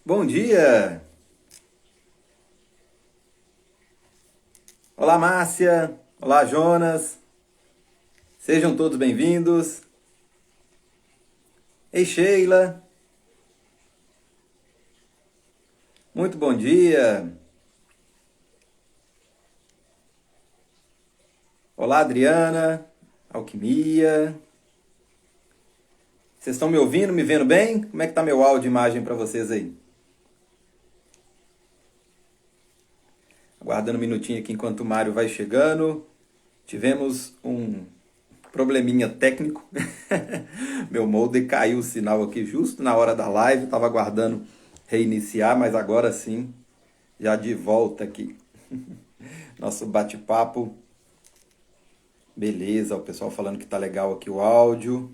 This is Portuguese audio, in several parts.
Bom dia! Olá, Márcia! Olá, Jonas! Sejam todos bem-vindos. Ei, Sheila! Muito bom dia! Olá, Adriana! Alquimia! Vocês estão me ouvindo, me vendo bem? Como é que tá meu áudio e imagem para vocês aí? Aguardando um minutinho aqui enquanto o Mário vai chegando. Tivemos um probleminha técnico. Meu molde caiu o sinal aqui justo na hora da live. Estava aguardando reiniciar, mas agora sim, já de volta aqui. Nosso bate-papo. Beleza, o pessoal falando que tá legal aqui o áudio.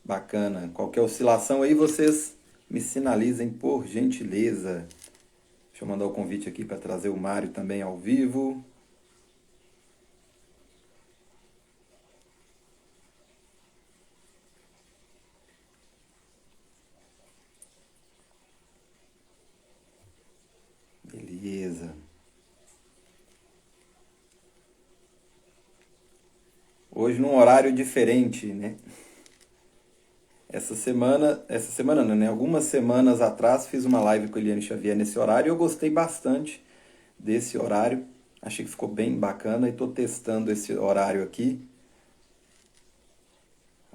Bacana. Qualquer oscilação aí, vocês me sinalizem por gentileza. Deixa eu mandar o convite aqui para trazer o Mário também ao vivo. Beleza. Hoje num horário diferente, né? Essa semana não, né? Algumas semanas atrás fiz uma live com a Eliane Xavier nesse horário e eu gostei bastante desse horário. Achei que ficou bem bacana e estou testando esse horário aqui.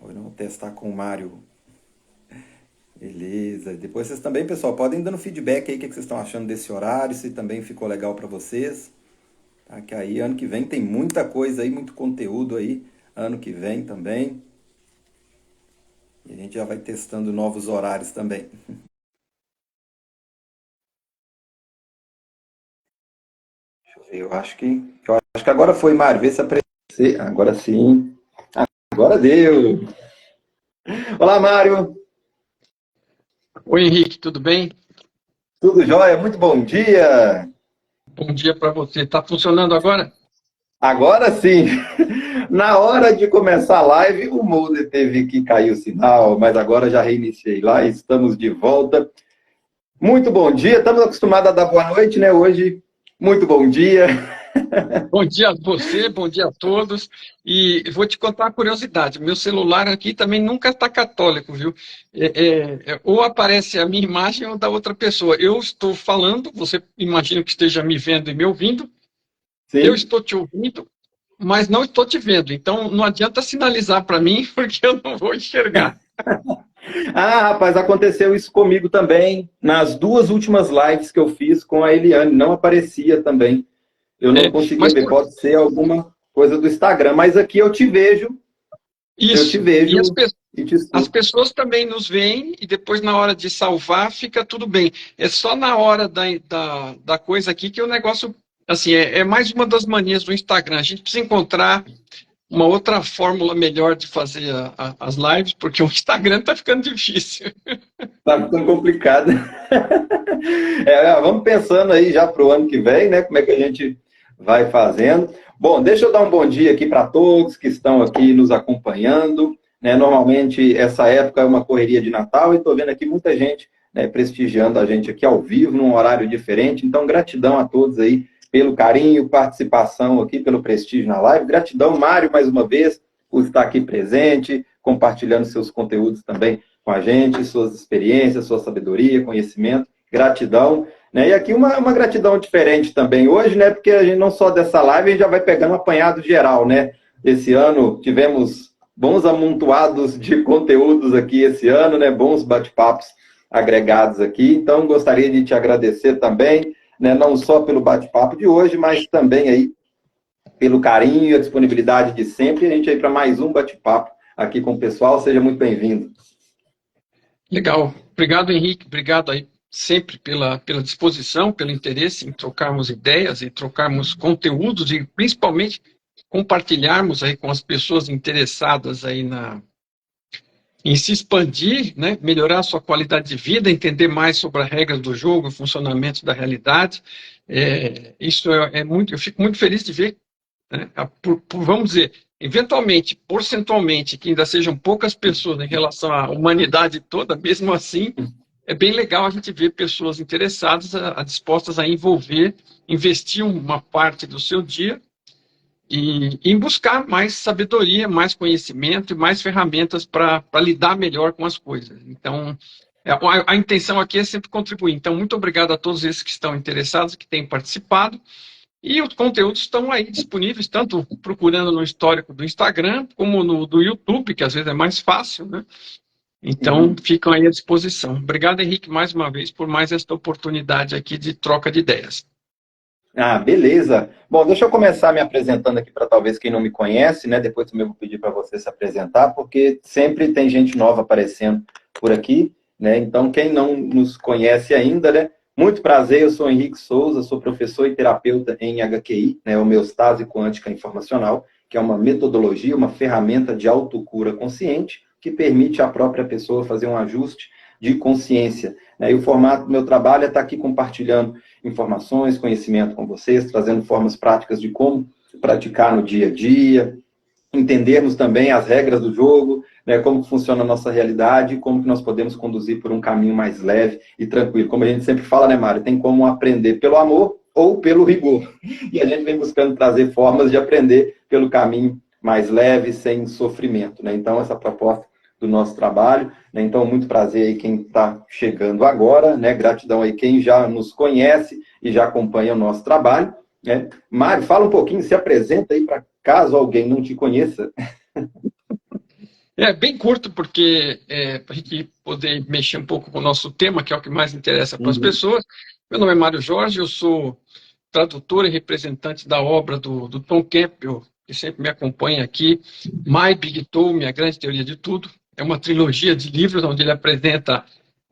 Hoje vamos testar com o Mário. Beleza. Depois vocês também, pessoal, podem dando feedback aí o que vocês estão achando desse horário, se também ficou legal para vocês. Tá? Que aí ano que vem tem muita coisa aí, muito conteúdo aí. Ano que vem também. E a gente já vai testando novos horários também. Eu acho que agora foi, Mário. Vê se aparecer. Agora sim. Agora deu. Olá, Mário. Oi, Henrique, tudo bem? Tudo jóia? Muito bom dia. Bom dia para você. Está funcionando agora? Agora sim. Na hora de começar a live, o Molder teve que cair o sinal, mas agora já reiniciei lá. Estamos de volta. Muito bom dia. Estamos acostumados a dar boa noite, né? Hoje, muito bom dia. Bom dia a você, bom dia a todos. E vou te contar uma curiosidade: meu celular aqui também nunca está católico, viu? Ou aparece a minha imagem ou da outra pessoa. Eu estou falando, você imagina que esteja me vendo e me ouvindo, eu Sim. estou te ouvindo, mas não estou te vendo. Então não adianta sinalizar para mim, porque eu não vou enxergar. Ah, rapaz, aconteceu isso comigo também. Nas duas últimas lives que eu fiz com a Eliane, não aparecia também. Eu não É, conseguia mas ver. Pode ser alguma coisa do Instagram, mas aqui eu te isso. E vejo e te as escuto. pessoas também nos veem e depois, na hora de salvar, fica tudo bem. É só na hora da coisa aqui que o negócio. Assim, é mais uma das manias do Instagram. A gente precisa encontrar uma outra fórmula melhor de fazer as lives, porque o Instagram está ficando difícil. Tá ficando complicado. Vamos pensando aí já para o ano que vem, né? Como é que a gente vai fazendo. Bom, deixa eu dar um bom dia aqui para todos que estão aqui nos acompanhando. Né? Normalmente, essa época é uma correria de Natal e estou vendo aqui muita gente, né, prestigiando a gente aqui ao vivo, num horário diferente. Então, gratidão a todos aí pelo carinho, participação aqui, pelo prestígio na live. Gratidão, Mário, mais uma vez, por estar aqui presente, compartilhando seus conteúdos também com a gente, suas experiências, sua sabedoria, conhecimento. Gratidão. Né? E aqui uma gratidão diferente também hoje, né? Porque a gente não só dessa live, a gente já vai pegando um apanhado geral, né? Esse ano tivemos bons amontoados de conteúdos aqui esse ano, né? Bons bate-papos agregados aqui. Então, gostaria de te agradecer também, né? Não só pelo bate-papo de hoje, mas também aí pelo carinho e a disponibilidade de sempre. A gente aí para mais um bate-papo aqui com o pessoal. Seja muito bem-vindo. Legal. Obrigado, Henrique. Obrigado aí sempre pela disposição, pelo interesse em trocarmos ideias e trocarmos conteúdos e principalmente compartilharmos aí com as pessoas interessadas aí em se expandir, né, melhorar a sua qualidade de vida, entender mais sobre as regras do jogo, o funcionamento da realidade. Isso é muito, eu fico muito feliz de ver, né, vamos dizer, eventualmente, porcentualmente, que ainda sejam poucas pessoas em relação à humanidade toda, mesmo assim, é bem legal a gente ver pessoas interessadas, dispostas a investir uma parte do seu dia e em buscar mais sabedoria, mais conhecimento e mais ferramentas para lidar melhor com as coisas. Então, a intenção aqui é sempre contribuir. Então, muito obrigado a todos esses que estão interessados, que têm participado. E os conteúdos estão aí disponíveis, tanto procurando no histórico do Instagram, como no do YouTube, que às vezes é mais fácil, né? Então, ficam aí à disposição. Obrigado, Henrique, mais uma vez, por mais esta oportunidade aqui de troca de ideias. Ah, beleza. Bom, deixa eu começar me apresentando aqui para talvez quem não me conhece, né? Depois também vou pedir para você se apresentar, porque sempre tem gente nova aparecendo por aqui, né? Então, quem não nos conhece ainda, né? Muito prazer, eu sou Henrique Souza, sou professor e terapeuta em HQI, né? Homeostase Quântica Informacional, que é uma metodologia, uma ferramenta de autocura consciente que permite à própria pessoa fazer um ajuste de consciência, né? E o formato do meu trabalho é estar aqui compartilhando informações, conhecimento com vocês, trazendo formas práticas de como praticar no dia a dia, entendermos também as regras do jogo, né, como funciona a nossa realidade, como que nós podemos conduzir por um caminho mais leve e tranquilo. Como a gente sempre fala, né, Mário, tem como aprender pelo amor ou pelo rigor. E a gente vem buscando trazer formas de aprender pelo caminho mais leve, sem sofrimento, né? Então, essa proposta do nosso trabalho, né? Então, muito prazer aí quem está chegando agora, né? Gratidão aí quem já nos conhece e já acompanha o nosse trabalho, né? Mário, fala um pouquinho, se apresenta aí para caso alguém não te conheça. É bem curto, porque para a gente poder mexer um pouco com o nosso tema, que é o que mais interessa para as pessoas. Meu nome é Mário Jorge, eu sou tradutor e representante da obra do Tom Campbell, que sempre me acompanha aqui, My Big Tool, Minha Grande Teoria de Tudo. É uma trilogia de livros onde ele apresenta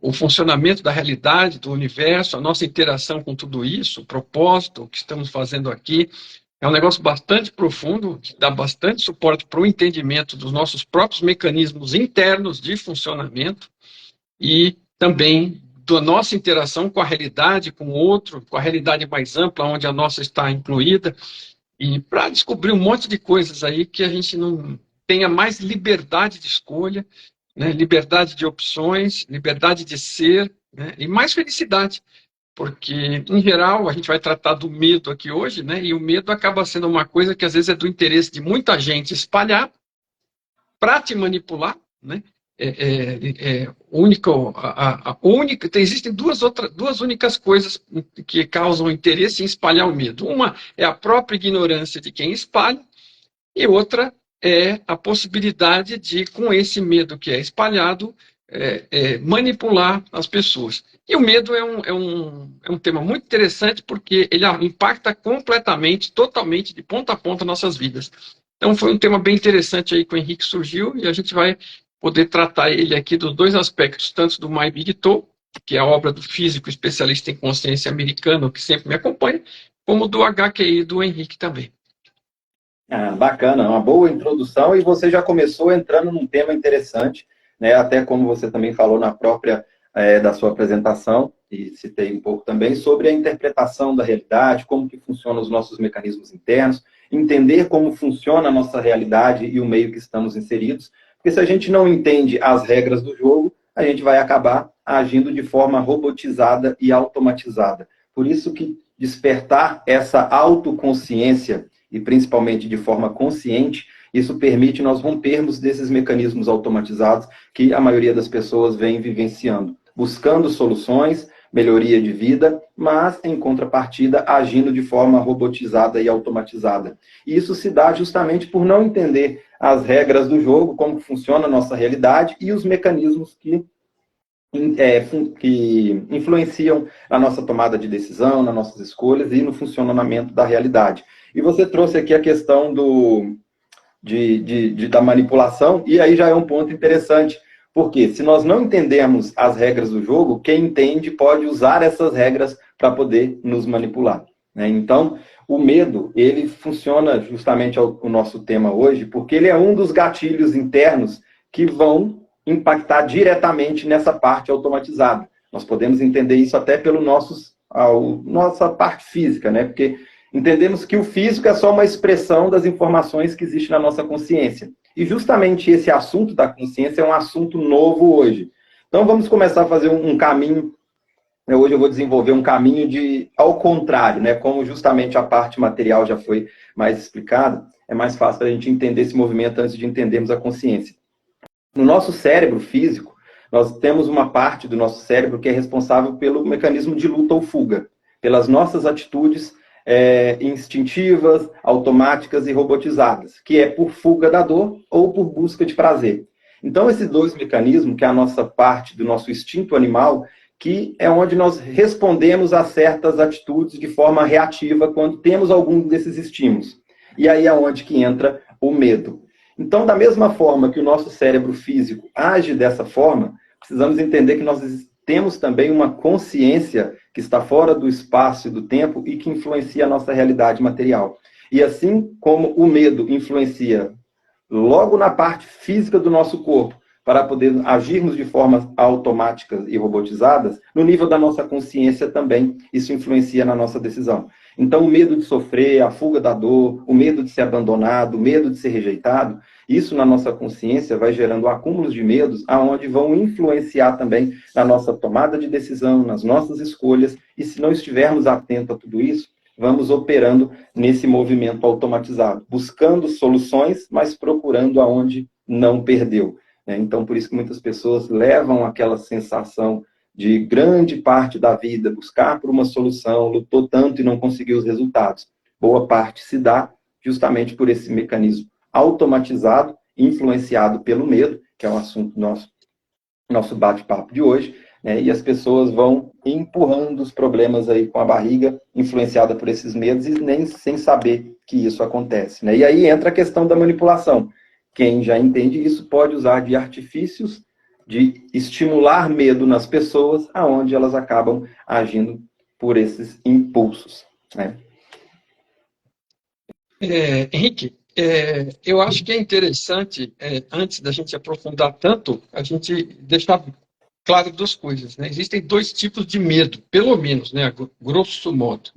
o funcionamento da realidade, do universo, a nossa interação com tudo isso, o propósito, o que estamos fazendo aqui. É um negócio bastante profundo, que dá bastante suporte para o entendimento dos nossos próprios mecanismos internos de funcionamento e também da nossa interação com a realidade, com o outro, com a realidade mais ampla, onde a nossa está incluída, e para descobrir um monte de coisas aí que a gente não tenha mais liberdade de escolha, né, liberdade de opções, liberdade de ser, né, e mais felicidade. Porque, em geral, a gente vai tratar do medo aqui hoje, né? E o medo acaba sendo uma coisa que às vezes é do interesse de muita gente espalhar para te manipular, né? Existem duas únicas coisas que causam interesse em espalhar o medo. Uma é a própria ignorância de quem espalha, e outra é a possibilidade de, com esse medo que é espalhado, manipular as pessoas. E o medo é um tema muito interessante porque ele impacta completamente, totalmente, de ponta a ponta, nossas vidas. Então foi um tema bem interessante aí que o Henrique surgiu e a gente vai poder tratar ele aqui dos dois aspectos, tanto do My Big Tool, que é a obra do físico especialista em consciência americano que sempre me acompanha, como do HQI do Henrique também. Ah, bacana, uma boa introdução e você já começou entrando num tema interessante, né? Até como você também falou na própria da sua apresentação, e citei um pouco também, sobre a interpretação da realidade, como que funcionam os nossos mecanismos internos, entender como funciona a nossa realidade e o meio que estamos inseridos, porque se a gente não entende as regras do jogo, a gente vai acabar agindo de forma robotizada e automatizada. Por isso que despertar essa autoconsciência, e principalmente de forma consciente, isso permite nós rompermos desses mecanismos automatizados que a maioria das pessoas vem vivenciando, buscando soluções, melhoria de vida, mas, em contrapartida, agindo de forma robotizada e automatizada. E isso se dá justamente por não entender as regras do jogo, como funciona a nossa realidade e os mecanismos que influenciam na nossa tomada de decisão, nas nossas escolhas e no funcionamento da realidade. E você trouxe aqui a questão da manipulação, e aí já é um ponto interessante, porque se nós não entendemos as regras do jogo, quem entende pode usar essas regras para poder nos manipular, né? Então, o medo, ele funciona justamente o nosso tema hoje, porque ele é um dos gatilhos internos que vão impactar diretamente nessa parte automatizada. Nós podemos entender isso até pelo nossa parte física, né? Porque entendemos que o físico é só uma expressão das informações que existem na nossa consciência. E justamente esse assunto da consciência é um assunto novo hoje. Então, vamos começar a fazer um caminho. Hoje eu vou desenvolver um caminho ao contrário, né? Como justamente a parte material já foi mais explicada, é mais fácil para a gente entender esse movimento antes de entendermos a consciência. No nosso cérebro físico, nós temos uma parte do nosso cérebro que é responsável pelo mecanismo de luta ou fuga, pelas nossas atitudes instintivas, automáticas e robotizadas, que é por fuga da dor ou por busca de prazer. Então, esses dois mecanismos, que é a nossa parte do nosso instinto animal, que é onde nós respondemos a certas atitudes de forma reativa quando temos algum desses estímulos. E aí é onde que entra o medo. Então, da mesma forma que o nosso cérebro físico age dessa forma, precisamos entender que nós temos também uma consciência que está fora do espaço e do tempo e que influencia a nossa realidade material. E assim como o medo influencia logo na parte física do nosso corpo, para poder agirmos de formas automáticas e robotizadas, no nível da nossa consciência também, isso influencia na nossa decisão. Então, o medo de sofrer, a fuga da dor, o medo de ser abandonado, o medo de ser rejeitado, isso na nossa consciência vai gerando acúmulos de medos, aonde vão influenciar também na nossa tomada de decisão, nas nossas escolhas, e se não estivermos atentos a tudo isso, vamos operando nesse movimento automatizado, buscando soluções, mas procurando aonde não perdeu. Então, por isso que muitas pessoas levam aquela sensação de grande parte da vida, buscar por uma solução, lutou tanto e não conseguiu os resultados. Boa parte se dá justamente por esse mecanismo automatizado, influenciado pelo medo, que é o assunto nosso bate-papo de hoje, né? E as pessoas vão empurrando os problemas aí com a barriga, influenciada por esses medos, e nem sem saber que isso acontece, né? E aí entra a questão da manipulação. Quem já entende isso pode usar de artifícios de estimular medo nas pessoas, aonde elas acabam agindo por esses impulsos, né? Henrique, eu acho que é interessante, antes da gente aprofundar tanto, a gente deixar claro duas coisas, né? Existem dois tipos de medo, pelo menos, né? Grosso modo.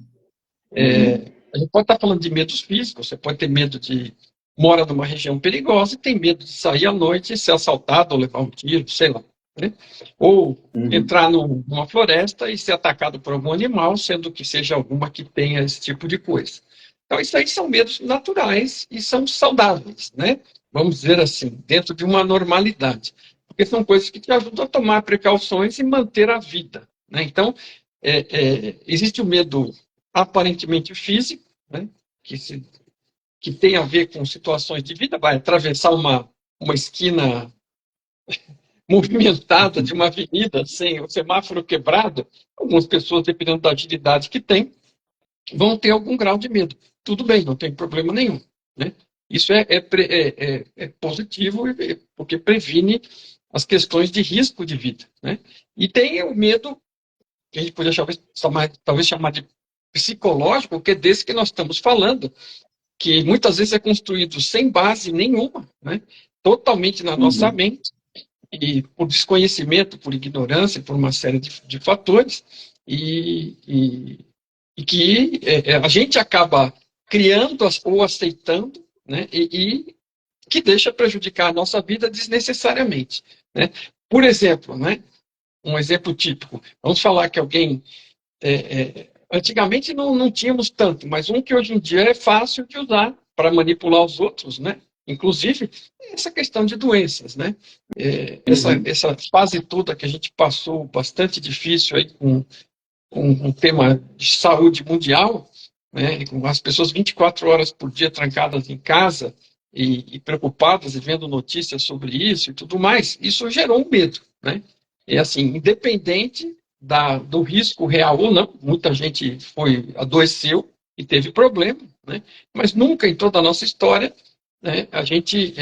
A gente pode estar falando de medos físicos, você pode ter medo de mora numa região perigosa e tem medo de sair à noite e ser assaltado ou levar um tiro, sei lá, né? Ou entrar numa floresta e ser atacado por algum animal, sendo que seja alguma que tenha esse tipo de coisa. Então, isso aí são medos naturais e são saudáveis, né? Vamos dizer assim, dentro de uma normalidade. Porque são coisas que te ajudam a tomar precauções e manter a vida, né? Então, existe o medo aparentemente físico, né? Que tem a ver com situações de vida, vai atravessar uma esquina movimentada de uma avenida sem o semáforo quebrado, algumas pessoas, dependendo da agilidade que tem, vão ter algum grau de medo. Tudo bem, não tem problema nenhum, né? Isso é positivo, porque previne as questões de risco de vida, né? E tem o medo, que a gente poderia talvez chamar de psicológico, que é desse que nós estamos falando, que muitas vezes é construído sem base nenhuma, né? Totalmente na nossa mente, e por desconhecimento, por ignorância, por uma série de fatores, e que a gente acaba criando ou aceitando, né? E que deixa prejudicar a nossa vida desnecessariamente, né? Por exemplo, né? Um exemplo típico, vamos falar que alguém... antigamente não tínhamos tanto, mas um que hoje em dia é fácil de usar para manipular os outros, né? Inclusive, essa questão de doenças, né? Essa fase toda que a gente passou bastante difícil aí com um tema de saúde mundial, né? Com as pessoas 24 horas por dia trancadas em casa e preocupadas e vendo notícias sobre isso e tudo mais, isso gerou um medo, né? E assim, independente do risco real ou não, muita gente adoeceu e teve problema, né? Mas nunca em toda a nossa história, né, a gente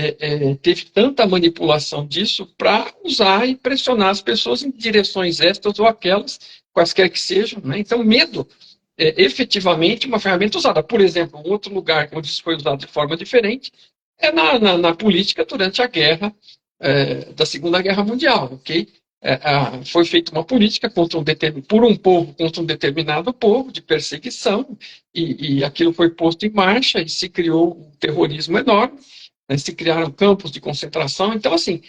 teve tanta manipulação disso para usar e pressionar as pessoas em direções estas ou aquelas, quaisquer que sejam, né? Então, medo é efetivamente uma ferramenta usada. Por exemplo, um outro lugar onde isso foi usado de forma diferente é na política durante a guerra da Segunda Guerra Mundial, ok? Foi feita uma política por um povo contra um determinado povo, de perseguição, e aquilo foi posto em marcha e se criou um terrorismo enorme, né? Se criaram campos de concentração. Então, assim,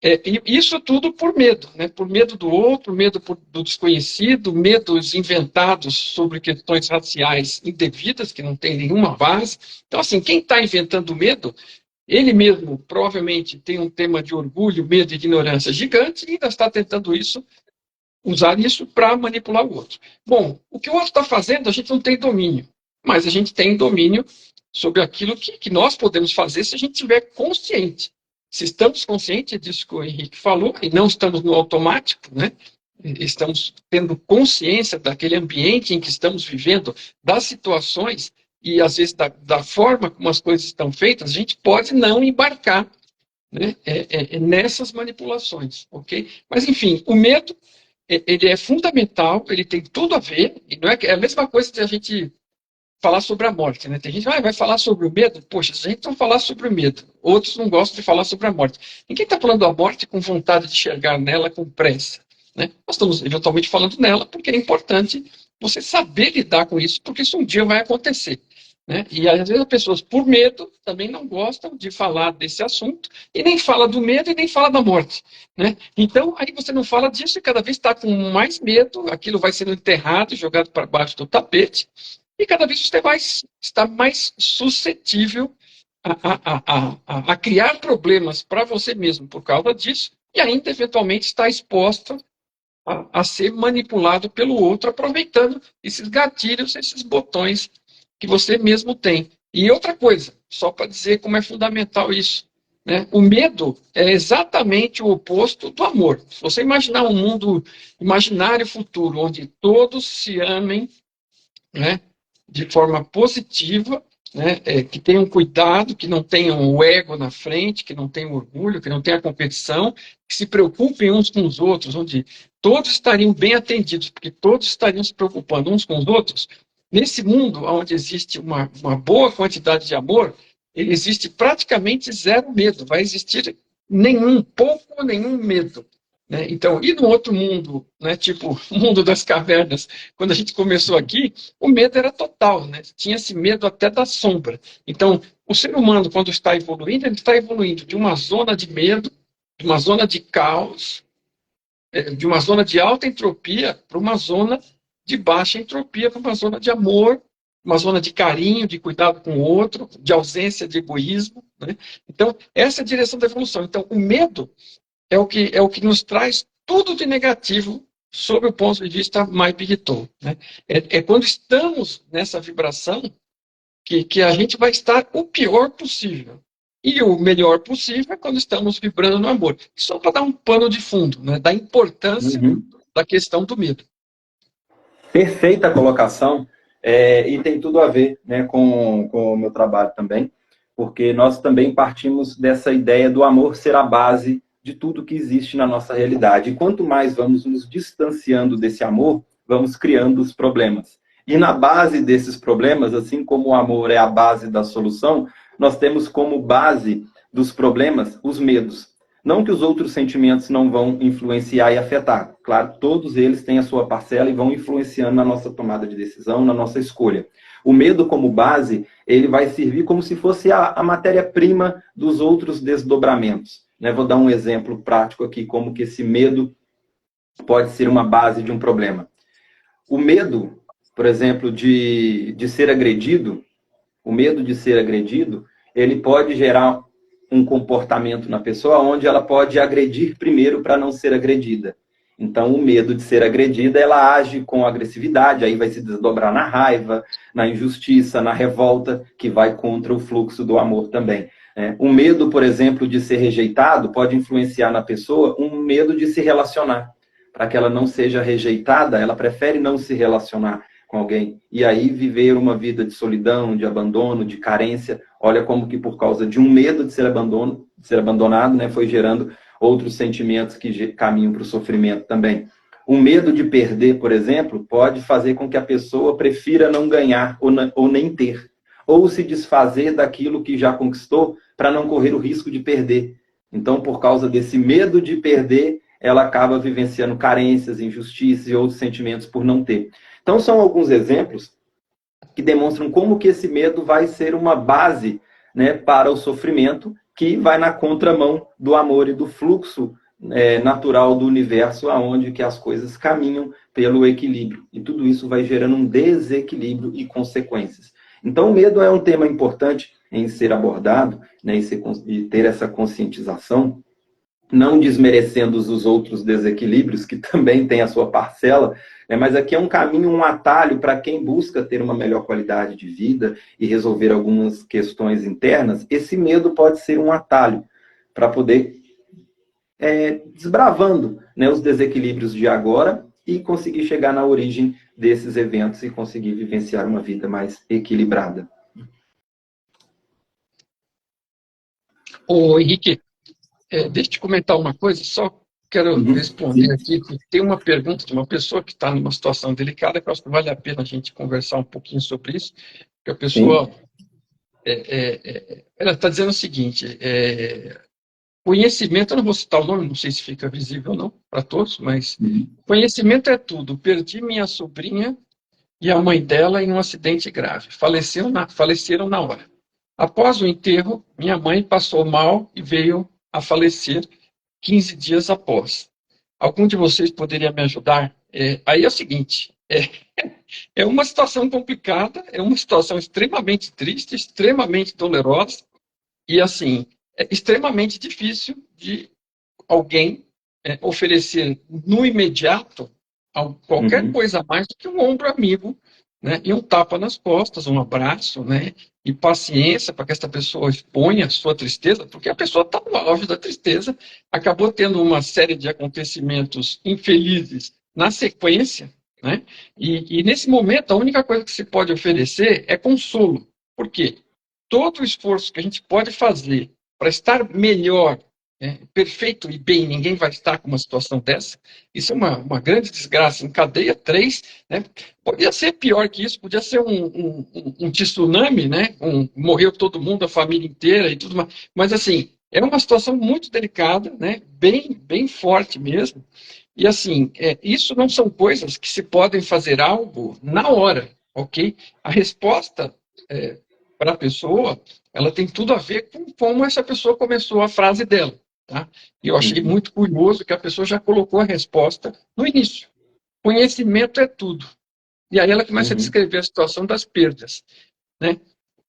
E isso tudo por medo, né? Por medo do outro, medo do desconhecido, medos inventados sobre questões raciais indevidas, que não tem nenhuma base. Então, assim, quem está inventando medo, ele mesmo provavelmente tem um tema de orgulho, medo e ignorância gigante e ainda está tentando usar isso para manipular o outro. Bom, o que o outro está fazendo, a gente não tem domínio, mas a gente tem domínio sobre aquilo que nós podemos fazer se a gente estiver consciente. Se estamos conscientes disso que o Henrique falou, e não estamos no automático, né? Estamos tendo consciência daquele ambiente em que estamos vivendo, das situações e, às vezes, da forma como as coisas estão feitas, a gente pode não embarcar, né, nessas manipulações, ok? Mas, enfim, o medo, ele é fundamental, ele tem tudo a ver, e não é a mesma coisa que a gente falar sobre a morte, né? Tem gente que vai falar sobre o medo. Poxa, se a gente não falar sobre o medo, outros não gostam de falar sobre a morte. Ninguém está falando da morte com vontade de chegar nela com pressa, né? Nós estamos eventualmente falando nela porque é importante você saber lidar com isso, porque isso um dia vai acontecer, né? E às vezes as pessoas, por medo, também não gostam de falar desse assunto, e nem fala do medo e nem fala da morte, né? Então, aí você não fala disso e cada vez está com mais medo, aquilo vai sendo enterrado, jogado para baixo do tapete, e cada vez você está mais suscetível a criar problemas para você mesmo por causa disso, e ainda eventualmente está exposto a ser manipulado pelo outro, aproveitando esses gatilhos, esses botões que você mesmo tem. E outra coisa, só para dizer como é fundamental isso, né? O medo é exatamente o oposto do amor. Se você imaginar um mundo imaginário futuro, onde todos se amem, né, de forma positiva, né, que tenham cuidado, que não tenham o ego na frente, que não tenham orgulho, que não tenham a competição, que se preocupem uns com os outros, onde todos estariam bem atendidos, porque todos estariam se preocupando uns com os outros. Nesse mundo onde existe uma boa quantidade de amor, ele existe praticamente zero medo, vai existir pouco ou nenhum medo, né? Então, e no outro mundo, né, tipo o mundo das cavernas, quando a gente começou aqui, o medo era total, né? Tinha-se medo até da sombra. Então, o ser humano, quando está evoluindo, ele está evoluindo de uma zona de medo, de uma zona de caos, de uma zona de alta entropia para uma zona de baixa entropia, para uma zona de amor, uma zona de carinho, de cuidado com o outro, de ausência de egoísmo, né? Então, essa é a direção da evolução. Então, o medo é o que nos traz tudo de negativo sob o ponto de vista mais Big né? É quando estamos nessa vibração que a gente vai estar o pior possível. E o melhor possível é quando estamos vibrando no amor. Só para dar um pano de fundo, né, da importância da questão do medo. Perfeita colocação, e tem tudo a ver, né, com o meu trabalho também, porque nós também partimos dessa ideia do amor ser a base de tudo que existe na nossa realidade. E quanto mais vamos nos distanciando desse amor, vamos criando os problemas. E na base desses problemas, assim como o amor é a base da solução, nós temos como base dos problemas os medos. Não que os outros sentimentos não vão influenciar e afetar. Claro, todos eles têm a sua parcela e vão influenciando na nossa tomada de decisão, na nossa escolha. O medo como base, ele vai servir como se fosse a matéria-prima dos outros desdobramentos. Né? Vou dar um exemplo prático aqui, como que esse medo pode ser uma base de um problema. O medo, por exemplo, de ser agredido, o medo de ser agredido, ele pode gerar um comportamento na pessoa onde ela pode agredir primeiro para não ser agredida. Então, o medo de ser agredida, ela age com agressividade, aí vai se desdobrar na raiva, na injustiça, na revolta, que vai contra o fluxo do amor também. O medo, por exemplo, de ser rejeitado pode influenciar na pessoa um medo de se relacionar. Para que ela não seja rejeitada, ela prefere não se relacionar com alguém. E aí viver uma vida de solidão, de abandono, de carência. Olha como que por causa de um medo de ser abandonado, né, foi gerando outros sentimentos que caminham para o sofrimento também. O medo de perder, por exemplo, pode fazer com que a pessoa prefira não ganhar ou nem ter. Ou se desfazer daquilo que já conquistou para não correr o risco de perder. Então, por causa desse medo de perder, ela acaba vivenciando carências, injustiças e outros sentimentos por não ter. Então, são alguns exemplos que demonstram como que esse medo vai ser uma base, né, para o sofrimento que vai na contramão do amor e do fluxo natural do universo, aonde que as coisas caminham pelo equilíbrio. E tudo isso vai gerando um desequilíbrio e consequências. Então, o medo é um tema importante em ser abordado, né, e ter essa conscientização, não desmerecendo os outros desequilíbrios, que também tem a sua parcela, né, mas aqui é um caminho, um atalho para quem busca ter uma melhor qualidade de vida e resolver algumas questões internas. Esse medo pode ser um atalho para poder desbravando, né, os desequilíbrios de agora e conseguir chegar na origem desses eventos e conseguir vivenciar uma vida mais equilibrada. Ô, Henrique, deixa eu te comentar uma coisa, só quero responder aqui, que tem uma pergunta de uma pessoa que está numa situação delicada, que eu acho que vale a pena a gente conversar um pouquinho sobre isso, porque a pessoa ela está dizendo o seguinte, conhecimento, eu não vou citar o nome, não sei se fica visível ou não para todos, mas conhecimento é tudo. Perdi minha sobrinha e a mãe dela em um acidente grave. Faleceram na hora. Após o enterro, minha mãe passou mal e veio a falecer 15 dias após. Algum de vocês poderia me ajudar? Aí é o seguinte, é uma situação complicada, é uma situação extremamente triste, extremamente dolorosa, e assim, é extremamente difícil de alguém oferecer no imediato qualquer coisa a mais do que um ombro amigo, né, e um tapa nas costas, um abraço, né, e paciência para que essa pessoa exponha a sua tristeza, porque a pessoa está no auge da tristeza, acabou tendo uma série de acontecimentos infelizes na sequência, né, e nesse momento a única coisa que se pode oferecer é consolo. Por quê? Todo o esforço que a gente pode fazer para estar melhor, perfeito e bem, ninguém vai estar com uma situação dessa. Isso é uma grande desgraça. Em cadeia 3, né? Podia ser pior que isso, podia ser um tsunami, né? Morreu todo mundo, a família inteira e tudo mais. Mas, assim, é uma situação muito delicada, né? Bem forte mesmo. E, assim, isso não são coisas que se podem fazer algo na hora, ok? A resposta para a pessoa, ela tem tudo a ver com como essa pessoa começou a frase dela. Tá? E eu achei muito curioso que a pessoa já colocou a resposta no início. Conhecimento é tudo. E aí ela começa a descrever a situação das perdas. Né?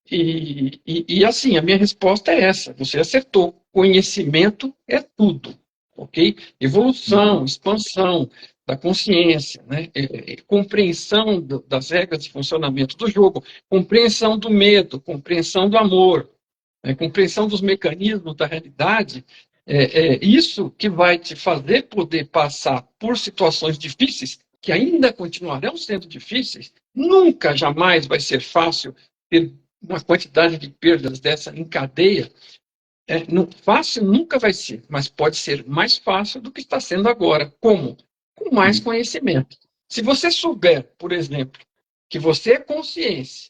E assim, a minha resposta é essa. Você acertou. Conhecimento é tudo. Ok? Evolução, expansão da consciência, né? Compreensão das regras de funcionamento do jogo, compreensão do medo, compreensão do amor, compreensão dos mecanismos da realidade, isso que vai te fazer poder passar por situações difíceis, que ainda continuarão sendo difíceis, nunca, jamais vai ser fácil ter uma quantidade de perdas dessa em cadeia. Fácil nunca vai ser, mas pode ser mais fácil do que está sendo agora. Como? Com mais conhecimento. Se você souber, por exemplo, que você é consciência,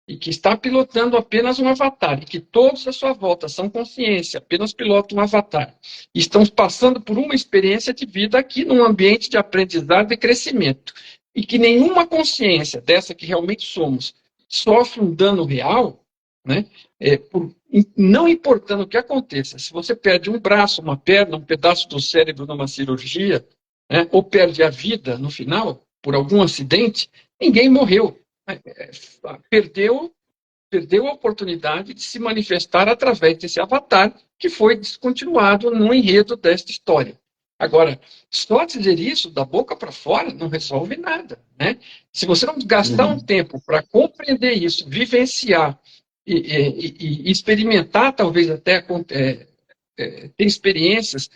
e que está pilotando apenas um avatar, e que todos à sua volta são consciência, apenas pilotam um avatar, e estão passando por uma experiência de vida aqui num ambiente de aprendizado e crescimento, e que nenhuma consciência dessa que realmente somos sofre um dano real, né? Não importando o que aconteça, se você perde um braço, uma perna, um pedaço do cérebro numa cirurgia, né, ou perde a vida no final, por algum acidente, ninguém morreu. Perdeu a oportunidade de se manifestar através desse avatar que foi descontinuado no enredo desta história. Agora, só dizer isso da boca para fora não resolve nada. Né? Se você não gastar um tempo para compreender isso, vivenciar e experimentar, talvez até ter experiências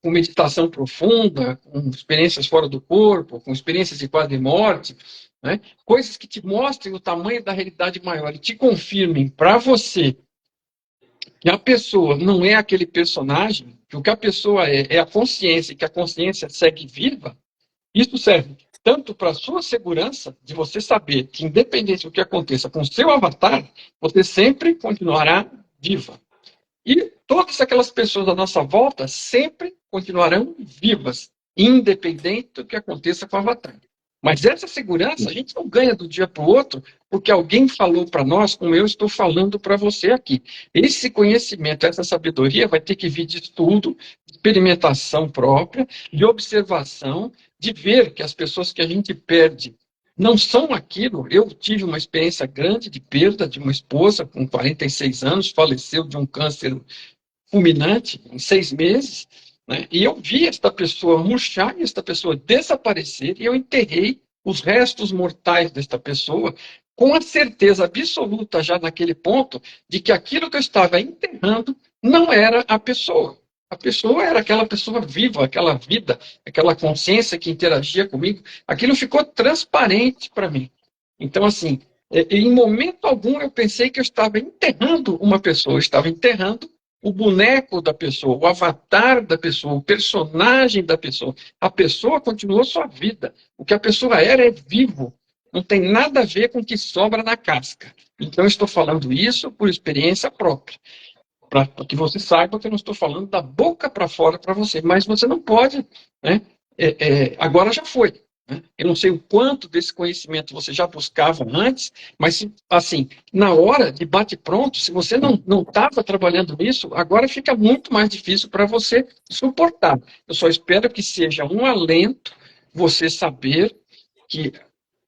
com meditação profunda, com experiências fora do corpo, com experiências de quase morte, né? Coisas que te mostrem o tamanho da realidade maior e te confirmem para você que a pessoa não é aquele personagem, que o que a pessoa é a consciência, e que a consciência segue viva. Isso serve tanto para a sua segurança, de você saber que, independente do que aconteça com o seu avatar, você sempre continuará viva. E todas aquelas pessoas à nossa volta sempre continuarão vivas, independente do que aconteça com o avatar. Mas essa segurança a gente não ganha do dia para o outro, porque alguém falou para nós, como eu estou falando para você aqui. Esse conhecimento, essa sabedoria vai ter que vir de estudo, de experimentação própria, de observação, de ver que as pessoas que a gente perde não são aquilo. Eu tive uma experiência grande de perda de uma esposa com 46 anos, faleceu de um câncer fulminante em 6 meses, né? E eu vi esta pessoa murchar e esta pessoa desaparecer, e eu enterrei os restos mortais desta pessoa com a certeza absoluta já naquele ponto de que aquilo que eu estava enterrando não era a pessoa. A pessoa era aquela pessoa viva, aquela vida, aquela consciência que interagia comigo. Aquilo ficou transparente para mim. Então, assim, em momento algum eu pensei que eu estava enterrando uma pessoa, eu estava enterrando o boneco da pessoa, o avatar da pessoa, o personagem da pessoa. A pessoa continuou sua vida. O que a pessoa era é vivo. Não tem nada a ver com o que sobra na casca. Então, eu estou falando isso por experiência própria. Para que você saiba que eu não estou falando da boca para fora para você. Mas você não pode, né? Agora já foi. Eu não sei o quanto desse conhecimento você já buscava antes, mas, assim, na hora de bate-pronto, se você não estava trabalhando nisso, agora fica muito mais difícil para você suportar. Eu só espero que seja um alento você saber que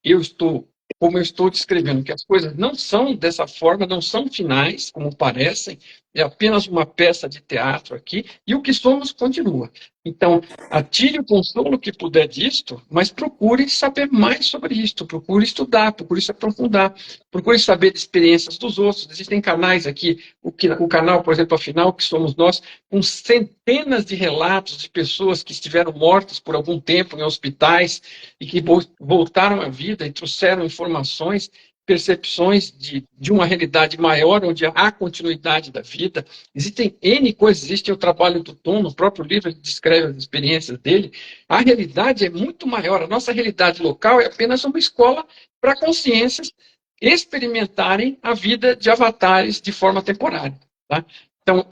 eu estou, como eu estou descrevendo, que as coisas não são dessa forma, não são finais, como parecem, é apenas uma peça de teatro aqui, e o que somos continua. Então, atire o consolo que puder disto, mas procure saber mais sobre isto, procure estudar, procure se aprofundar, procure saber de experiências dos outros. Existem canais aqui, o canal, por exemplo, Afinal, que somos nós, com centenas de relatos de pessoas que estiveram mortas por algum tempo em hospitais e que voltaram à vida e trouxeram informações, percepções de uma realidade maior, onde há continuidade da vida. Existem N coisas, existe o trabalho do Tom, no próprio livro ele descreve as experiências dele. A realidade é muito maior, a nossa realidade local é apenas uma escola para consciências experimentarem a vida de avatares de forma temporária. Tá? Então,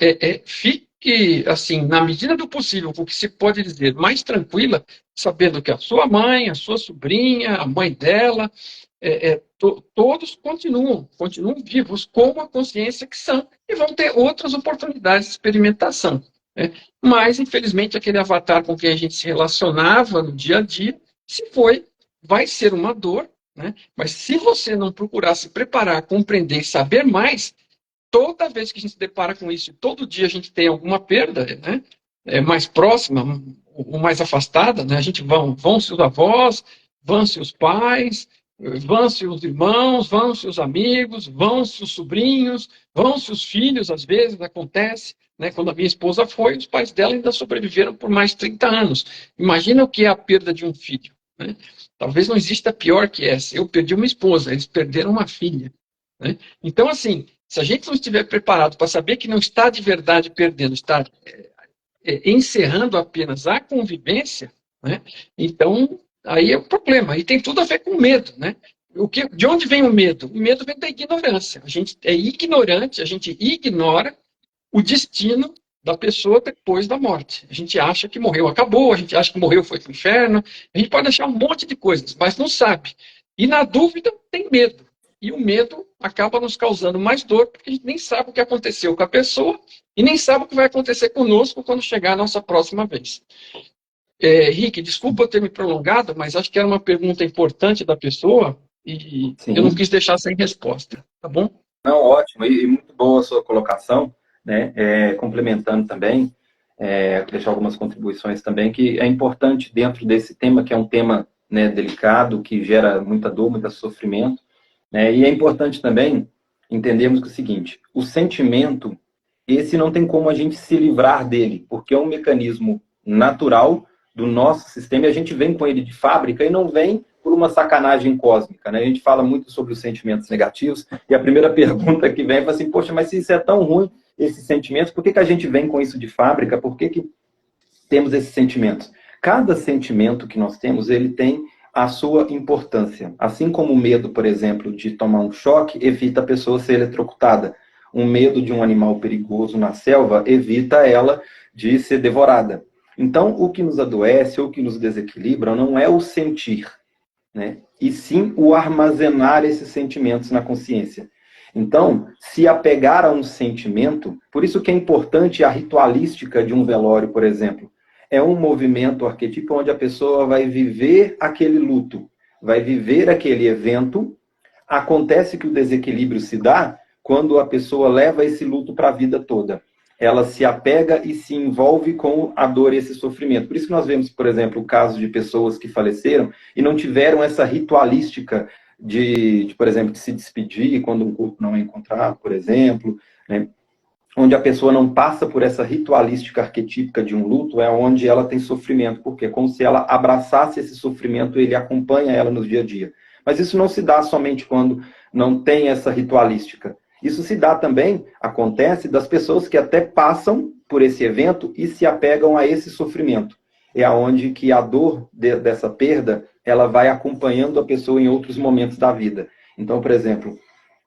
fique, assim, na medida do possível, o que se pode dizer, mais tranquila, sabendo que a sua mãe, a sua sobrinha, a mãe dela, todos continuam vivos com a consciência que são e vão ter outras oportunidades de experimentação. Né? Mas, infelizmente, aquele avatar com quem a gente se relacionava no dia a dia, se foi, vai ser uma dor, né? Mas se você não procurar se preparar, compreender e saber mais, toda vez que a gente se depara com isso, todo dia a gente tem alguma perda, né? Mais próxima ou mais afastada, né? A gente vão-se os avós, vão-se os pais, vão-se os irmãos, vão-se os amigos, vão-se os sobrinhos, vão-se os filhos, às vezes acontece, né? Quando a minha esposa foi, os pais dela ainda sobreviveram por mais de 30 anos. Imagina o que é a perda de um filho, né? Talvez não exista pior que essa. Eu perdi uma esposa, eles perderam uma filha, né? Então, assim, se a gente não estiver preparado para saber que não está de verdade perdendo, está encerrando apenas a convivência, né? Então, aí é o problema. E tem tudo a ver com medo, né? De onde vem o medo? O medo vem da ignorância. A gente é ignorante, a gente ignora o destino da pessoa depois da morte. A gente acha que morreu, acabou, a gente acha que morreu, foi para o inferno, a gente pode achar um monte de coisas, mas não sabe. E na dúvida, tem medo. E o medo acaba nos causando mais dor, porque a gente nem sabe o que aconteceu com a pessoa e nem sabe o que vai acontecer conosco quando chegar a nossa próxima vez. Rick, desculpa eu ter me prolongado, mas acho que era uma pergunta importante da pessoa e Sim. eu não quis deixar sem resposta, tá bom? Não, ótimo, e muito boa a sua colocação, né? Complementando também, deixar algumas contribuições também, que é importante dentro desse tema, que é um tema, né, delicado, que gera muita dor, muito sofrimento, né? E é importante também entendermos que é o seguinte, o sentimento, esse não tem como a gente se livrar dele, porque é um mecanismo natural do nosso sistema, e a gente vem com ele de fábrica e não vem por uma sacanagem cósmica, né? A gente fala muito sobre os sentimentos negativos, e a primeira pergunta que vem é assim, poxa, mas se isso é tão ruim, esses sentimentos, por que a gente vem com isso de fábrica? Por que temos esses sentimentos? Cada sentimento que nós temos, ele tem a sua importância. Assim como o medo, por exemplo, de tomar um choque, evita a pessoa ser eletrocutada. Um medo de um animal perigoso na selva evita ela de ser devorada. Então, o que nos adoece ou o que nos desequilibra não é o sentir, né? E sim o armazenar esses sentimentos na consciência. Então, se apegar a um sentimento, por isso que é importante a ritualística de um velório, por exemplo. É um movimento arquetípico onde a pessoa vai viver aquele luto, vai viver aquele evento. Acontece que o desequilíbrio se dá quando a pessoa leva esse luto para a vida toda. Ela se apega e se envolve com a dor e esse sofrimento. Por isso que nós vemos, por exemplo, o caso de pessoas que faleceram e não tiveram essa ritualística por exemplo, de se despedir quando um corpo não é encontrado, por exemplo, né? Onde a pessoa não passa por essa ritualística arquetípica de um luto, é onde ela tem sofrimento, porque é como se ela abraçasse esse sofrimento e ele acompanha ela no dia a dia. Mas isso não se dá somente quando não tem essa ritualística. Isso se dá também, acontece, das pessoas que até passam por esse evento e se apegam a esse sofrimento. É onde que a dor dessa perda, ela vai acompanhando a pessoa em outros momentos da vida. Então, por exemplo,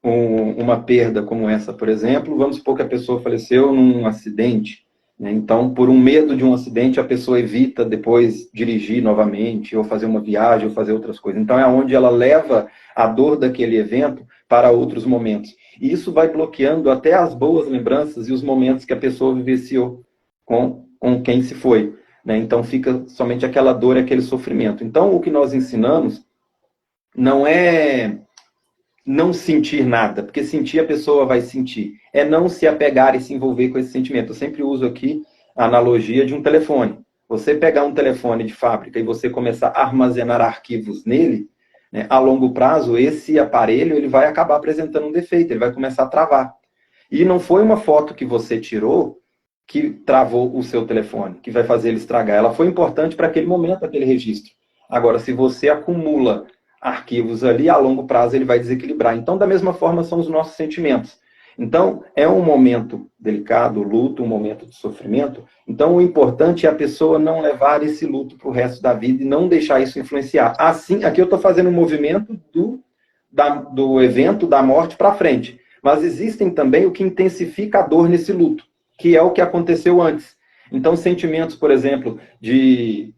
uma perda como essa, por exemplo, vamos supor que a pessoa faleceu num acidente, né? Então, por um medo de um acidente, a pessoa evita depois dirigir novamente, ou fazer uma viagem, ou fazer outras coisas. Então, é onde ela leva a dor daquele evento para outros momentos. E isso vai bloqueando até as boas lembranças e os momentos que a pessoa vivenciou com quem se foi, né? Então, fica somente aquela dor e aquele sofrimento. Então, o que nós ensinamos não é não sentir nada, porque sentir a pessoa vai sentir. É não se apegar e se envolver com esse sentimento. Eu sempre uso aqui a analogia de um telefone. Você pegar um telefone de fábrica e você começar a armazenar arquivos nele, né, a longo prazo, esse aparelho ele vai acabar apresentando um defeito, ele vai começar a travar. E não foi uma foto que você tirou que travou o seu telefone, que vai fazer ele estragar. Ela foi importante para aquele momento, aquele registro. Agora, se você acumula arquivos ali, a longo prazo ele vai desequilibrar. Então, da mesma forma, são os nossos sentimentos. Então, é um momento delicado, o luto, um momento de sofrimento. Então, o importante é a pessoa não levar esse luto para o resto da vida e não deixar isso influenciar. Assim, aqui eu estou fazendo um movimento do evento da morte para frente. Mas existem também o que intensifica a dor nesse luto, que é o que aconteceu antes. Então, sentimentos, por exemplo, de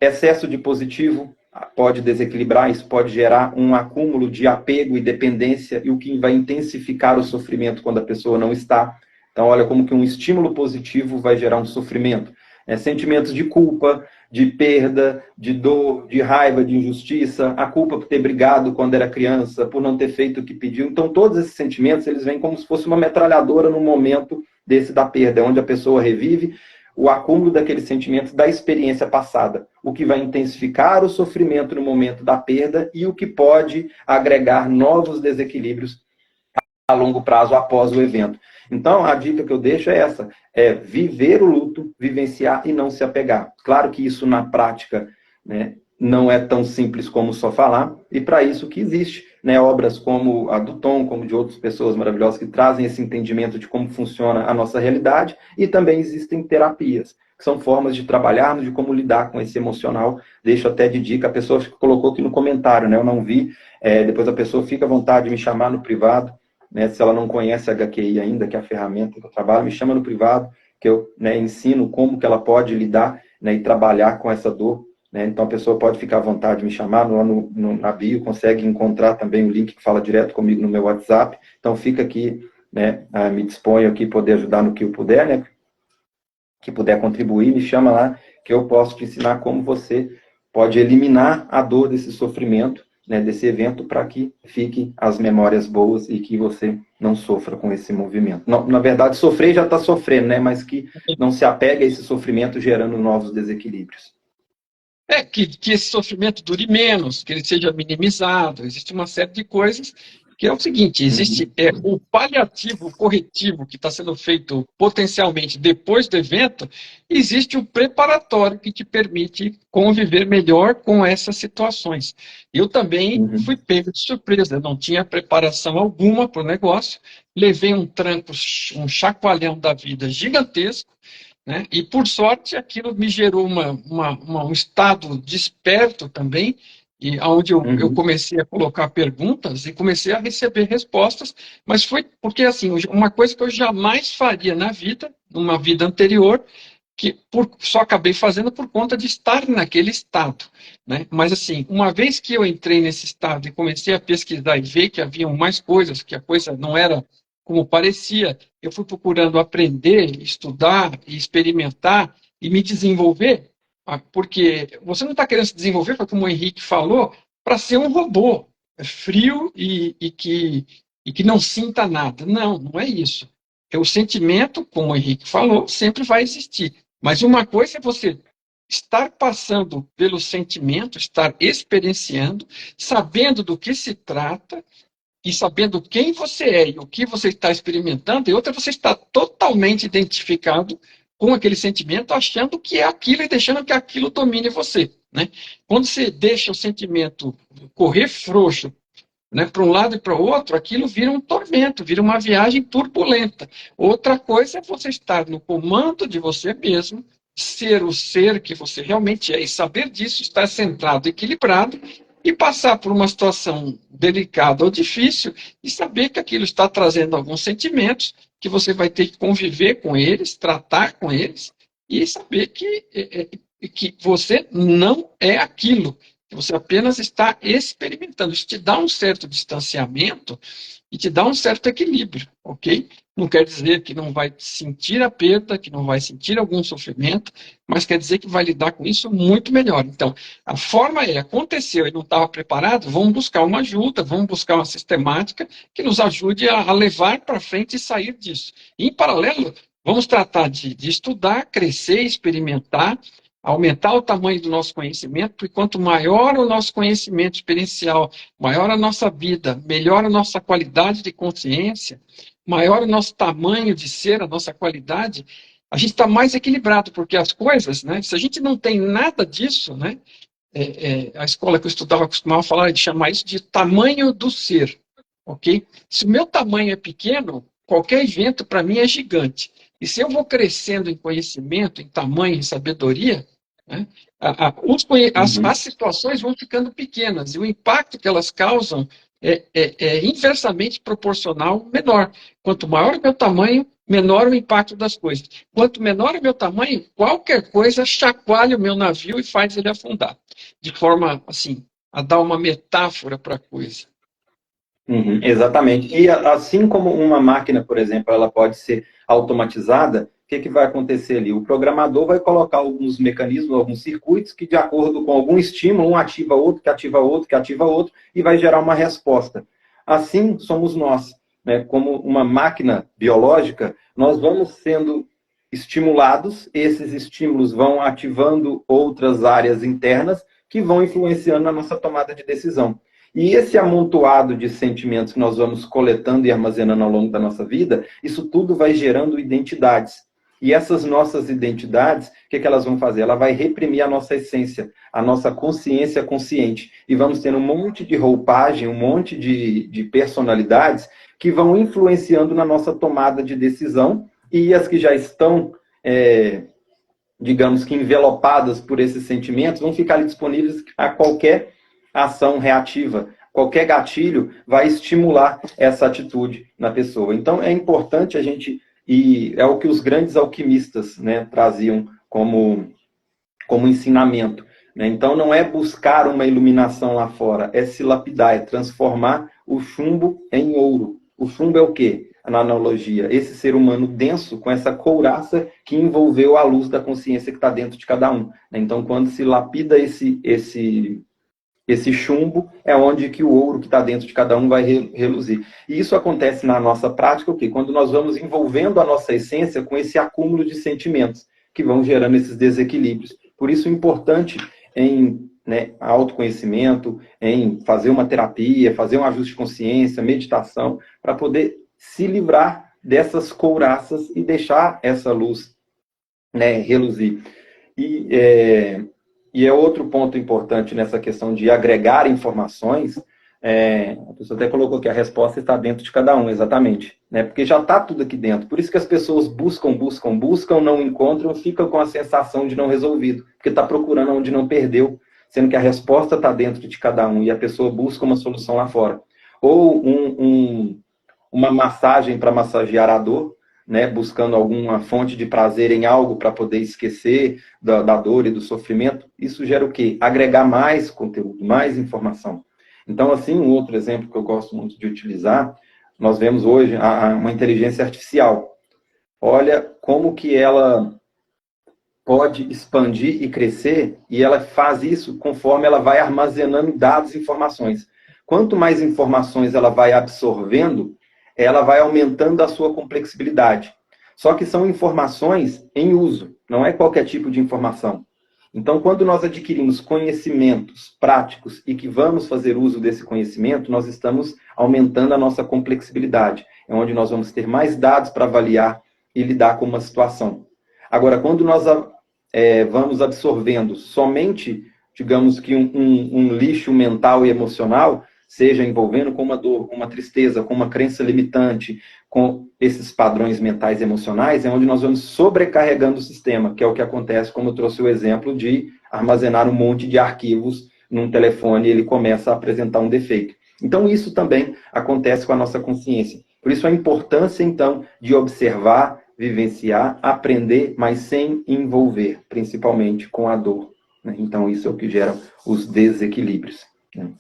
excesso de positivo, pode desequilibrar, isso pode gerar um acúmulo de apego e dependência, e o que vai intensificar o sofrimento quando a pessoa não está. Então, olha como que um estímulo positivo vai gerar um sofrimento. Sentimentos de culpa, de perda, de dor, de raiva, de injustiça, a culpa por ter brigado quando era criança, por não ter feito o que pediu. Então, todos esses sentimentos, eles vêm como se fosse uma metralhadora no momento desse da perda, onde a pessoa revive o acúmulo daqueles sentimentos da experiência passada, o que vai intensificar o sofrimento no momento da perda e o que pode agregar novos desequilíbrios a longo prazo após o evento. Então, a dica que eu deixo é essa, é viver o luto, vivenciar e não se apegar. Claro que isso na prática, né, não é tão simples como só falar, e para isso que existe, né, obras como a do Tom, como de outras pessoas maravilhosas que trazem esse entendimento de como funciona a nossa realidade, e também existem terapias, que são formas de trabalharmos, de como lidar com esse emocional. Deixo até de dica, a pessoa colocou aqui no comentário, né, eu não vi, depois a pessoa fica à vontade de me chamar no privado, né, se ela não conhece a HQI ainda, que é a ferramenta que eu trabalho, me chama no privado, que eu, né, ensino como que ela pode lidar, né, e trabalhar com essa dor. Né? Então a pessoa pode ficar à vontade de me chamar, na bio consegue encontrar também o link que fala direto comigo no meu WhatsApp. Então fica aqui, né, me disponho aqui poder ajudar no que eu puder, né, que puder contribuir, me chama lá, que eu posso te ensinar como você pode eliminar a dor desse sofrimento, né, desse evento, para que fiquem as memórias boas e que você não sofra com esse movimento. Não, na verdade, sofrer já está sofrendo, né, mas que não se apegue a esse sofrimento gerando novos desequilíbrios. Que esse sofrimento dure menos, que ele seja minimizado. Existe uma série de coisas que é o seguinte, existe o paliativo, o corretivo que está sendo feito potencialmente depois do evento, existe o preparatório que te permite conviver melhor com essas situações. Eu também fui pego de surpresa, não tinha preparação alguma para o negócio, levei um tranco, um chacoalhão da vida gigantesco, né? E, por sorte, aquilo me gerou um estado desperto também, e onde eu comecei a colocar perguntas e comecei a receber respostas, mas foi porque, assim, uma coisa que eu jamais faria na vida, numa vida anterior, que só acabei fazendo por conta de estar naquele estado, né? Mas, assim, uma vez que eu entrei nesse estado e comecei a pesquisar e ver que haviam mais coisas, que a coisa não era como parecia, eu fui procurando aprender, estudar e experimentar e me desenvolver, porque você não está querendo se desenvolver, como o Henrique falou, para ser um robô frio e que não sinta nada. Não, não é isso. O sentimento, como o Henrique falou, sempre vai existir. Mas uma coisa é você estar passando pelo sentimento, estar experienciando, sabendo do que se trata e sabendo quem você é e o que você está experimentando, e outra é você estar totalmente identificado com aquele sentimento, achando que é aquilo e deixando que aquilo domine você, né? Quando você deixa o sentimento correr frouxo, né, para um lado e para o outro, aquilo vira um tormento, vira uma viagem turbulenta. Outra coisa é você estar no comando de você mesmo, ser o ser que você realmente é, e saber disso, estar centrado, equilibrado, e passar por uma situação delicada ou difícil, e saber que aquilo está trazendo alguns sentimentos, que você vai ter que conviver com eles, tratar com eles, e saber que você não é aquilo, você apenas está experimentando. Isso te dá um certo distanciamento e te dá um certo equilíbrio, ok? Não quer dizer que não vai sentir a perda, que não vai sentir algum sofrimento, mas quer dizer que vai lidar com isso muito melhor. Então, a forma é, aconteceu e não estava preparado, vamos buscar uma ajuda, vamos buscar uma sistemática que nos ajude a levar para frente e sair disso. E, em paralelo, vamos tratar de estudar, crescer, experimentar, aumentar o tamanho do nosso conhecimento, porque quanto maior o nosso conhecimento experiencial, maior a nossa vida, melhor a nossa qualidade de consciência, maior o nosso tamanho de ser, a nossa qualidade, a gente está mais equilibrado, porque as coisas, né, se a gente não tem nada disso, né, a escola que eu estudava costumava falar de chamar isso de tamanho do ser, ok? Se o meu tamanho é pequeno, qualquer evento para mim é gigante. E se eu vou crescendo em conhecimento, em tamanho, em sabedoria, né, as situações vão ficando pequenas e o impacto que elas causam é inversamente proporcional menor. Quanto maior o meu tamanho, menor o impacto das coisas. Quanto menor o meu tamanho, qualquer coisa chacoalha o meu navio e faz ele afundar. De forma, assim, a dar uma metáfora para a coisa. Exatamente. E assim como uma máquina, por exemplo, ela pode ser automatizada, o que vai acontecer ali? O programador vai colocar alguns mecanismos, alguns circuitos que, de acordo com algum estímulo, um ativa outro, que ativa outro, que ativa outro, e vai gerar uma resposta. Assim somos nós, né? Como uma máquina biológica, nós vamos sendo estimulados, esses estímulos vão ativando outras áreas internas que vão influenciando na nossa tomada de decisão. E esse amontoado de sentimentos que nós vamos coletando e armazenando ao longo da nossa vida, isso tudo vai gerando identidades. E essas nossas identidades, o que elas vão fazer? Ela vai reprimir a nossa essência, a nossa consciência consciente. E vamos tendo um monte de roupagem, um monte de personalidades que vão influenciando na nossa tomada de decisão, e as que já estão, digamos que envelopadas por esses sentimentos, vão ficar ali disponíveis a qualquer ação reativa. Qualquer gatilho vai estimular essa atitude na pessoa. Então, é importante a gente, e é o que os grandes alquimistas, né, traziam como ensinamento, né? Então, não é buscar uma iluminação lá fora, é se lapidar, é transformar o chumbo em ouro. O chumbo é o quê? Na analogia, esse ser humano denso com essa couraça que envolveu a luz da consciência que está dentro de cada um. Então, quando se lapida esse chumbo, é onde que o ouro que está dentro de cada um vai reluzir. E isso acontece na nossa prática, o quê? Quando nós vamos envolvendo a nossa essência com esse acúmulo de sentimentos, que vão gerando esses desequilíbrios. Por isso, é importante em autoconhecimento, em fazer uma terapia, fazer um ajuste de consciência, meditação, para poder se livrar dessas couraças e deixar essa luz, né, reluzir. E é outro ponto importante nessa questão de agregar informações. A pessoa até colocou que a resposta está dentro de cada um, exatamente. Né? Porque já está tudo aqui dentro. Por isso que as pessoas buscam, não encontram, ficam com a sensação de não resolvido. Porque está procurando onde não perdeu, sendo que a resposta está dentro de cada um e a pessoa busca uma solução lá fora. Ou uma massagem para massagear a dor, né, buscando alguma fonte de prazer em algo para poder esquecer da dor e do sofrimento, isso gera o quê? Agregar mais conteúdo, mais informação. Então, assim, um outro exemplo que eu gosto muito de utilizar, nós vemos hoje uma inteligência artificial. Olha como que ela pode expandir e crescer, e ela faz isso conforme ela vai armazenando dados e informações. Quanto mais informações ela vai absorvendo, ela vai aumentando a sua complexibilidade. Só que são informações em uso, não é qualquer tipo de informação. Então, quando nós adquirimos conhecimentos práticos e que vamos fazer uso desse conhecimento, nós estamos aumentando a nossa complexibilidade. É onde nós vamos ter mais dados para avaliar e lidar com uma situação. Agora, quando nós vamos absorvendo somente, digamos que um lixo mental e emocional, seja envolvendo com uma dor, com uma tristeza, com uma crença limitante, com esses padrões mentais e emocionais, é onde nós vamos sobrecarregando o sistema, que é o que acontece, como eu trouxe o exemplo de armazenar um monte de arquivos num telefone e ele começa a apresentar um defeito. Então, isso também acontece com a nossa consciência. Por isso, a importância, então, de observar, vivenciar, aprender, mas sem envolver, principalmente com a dor, né? Então, isso é o que gera os desequilíbrios, né?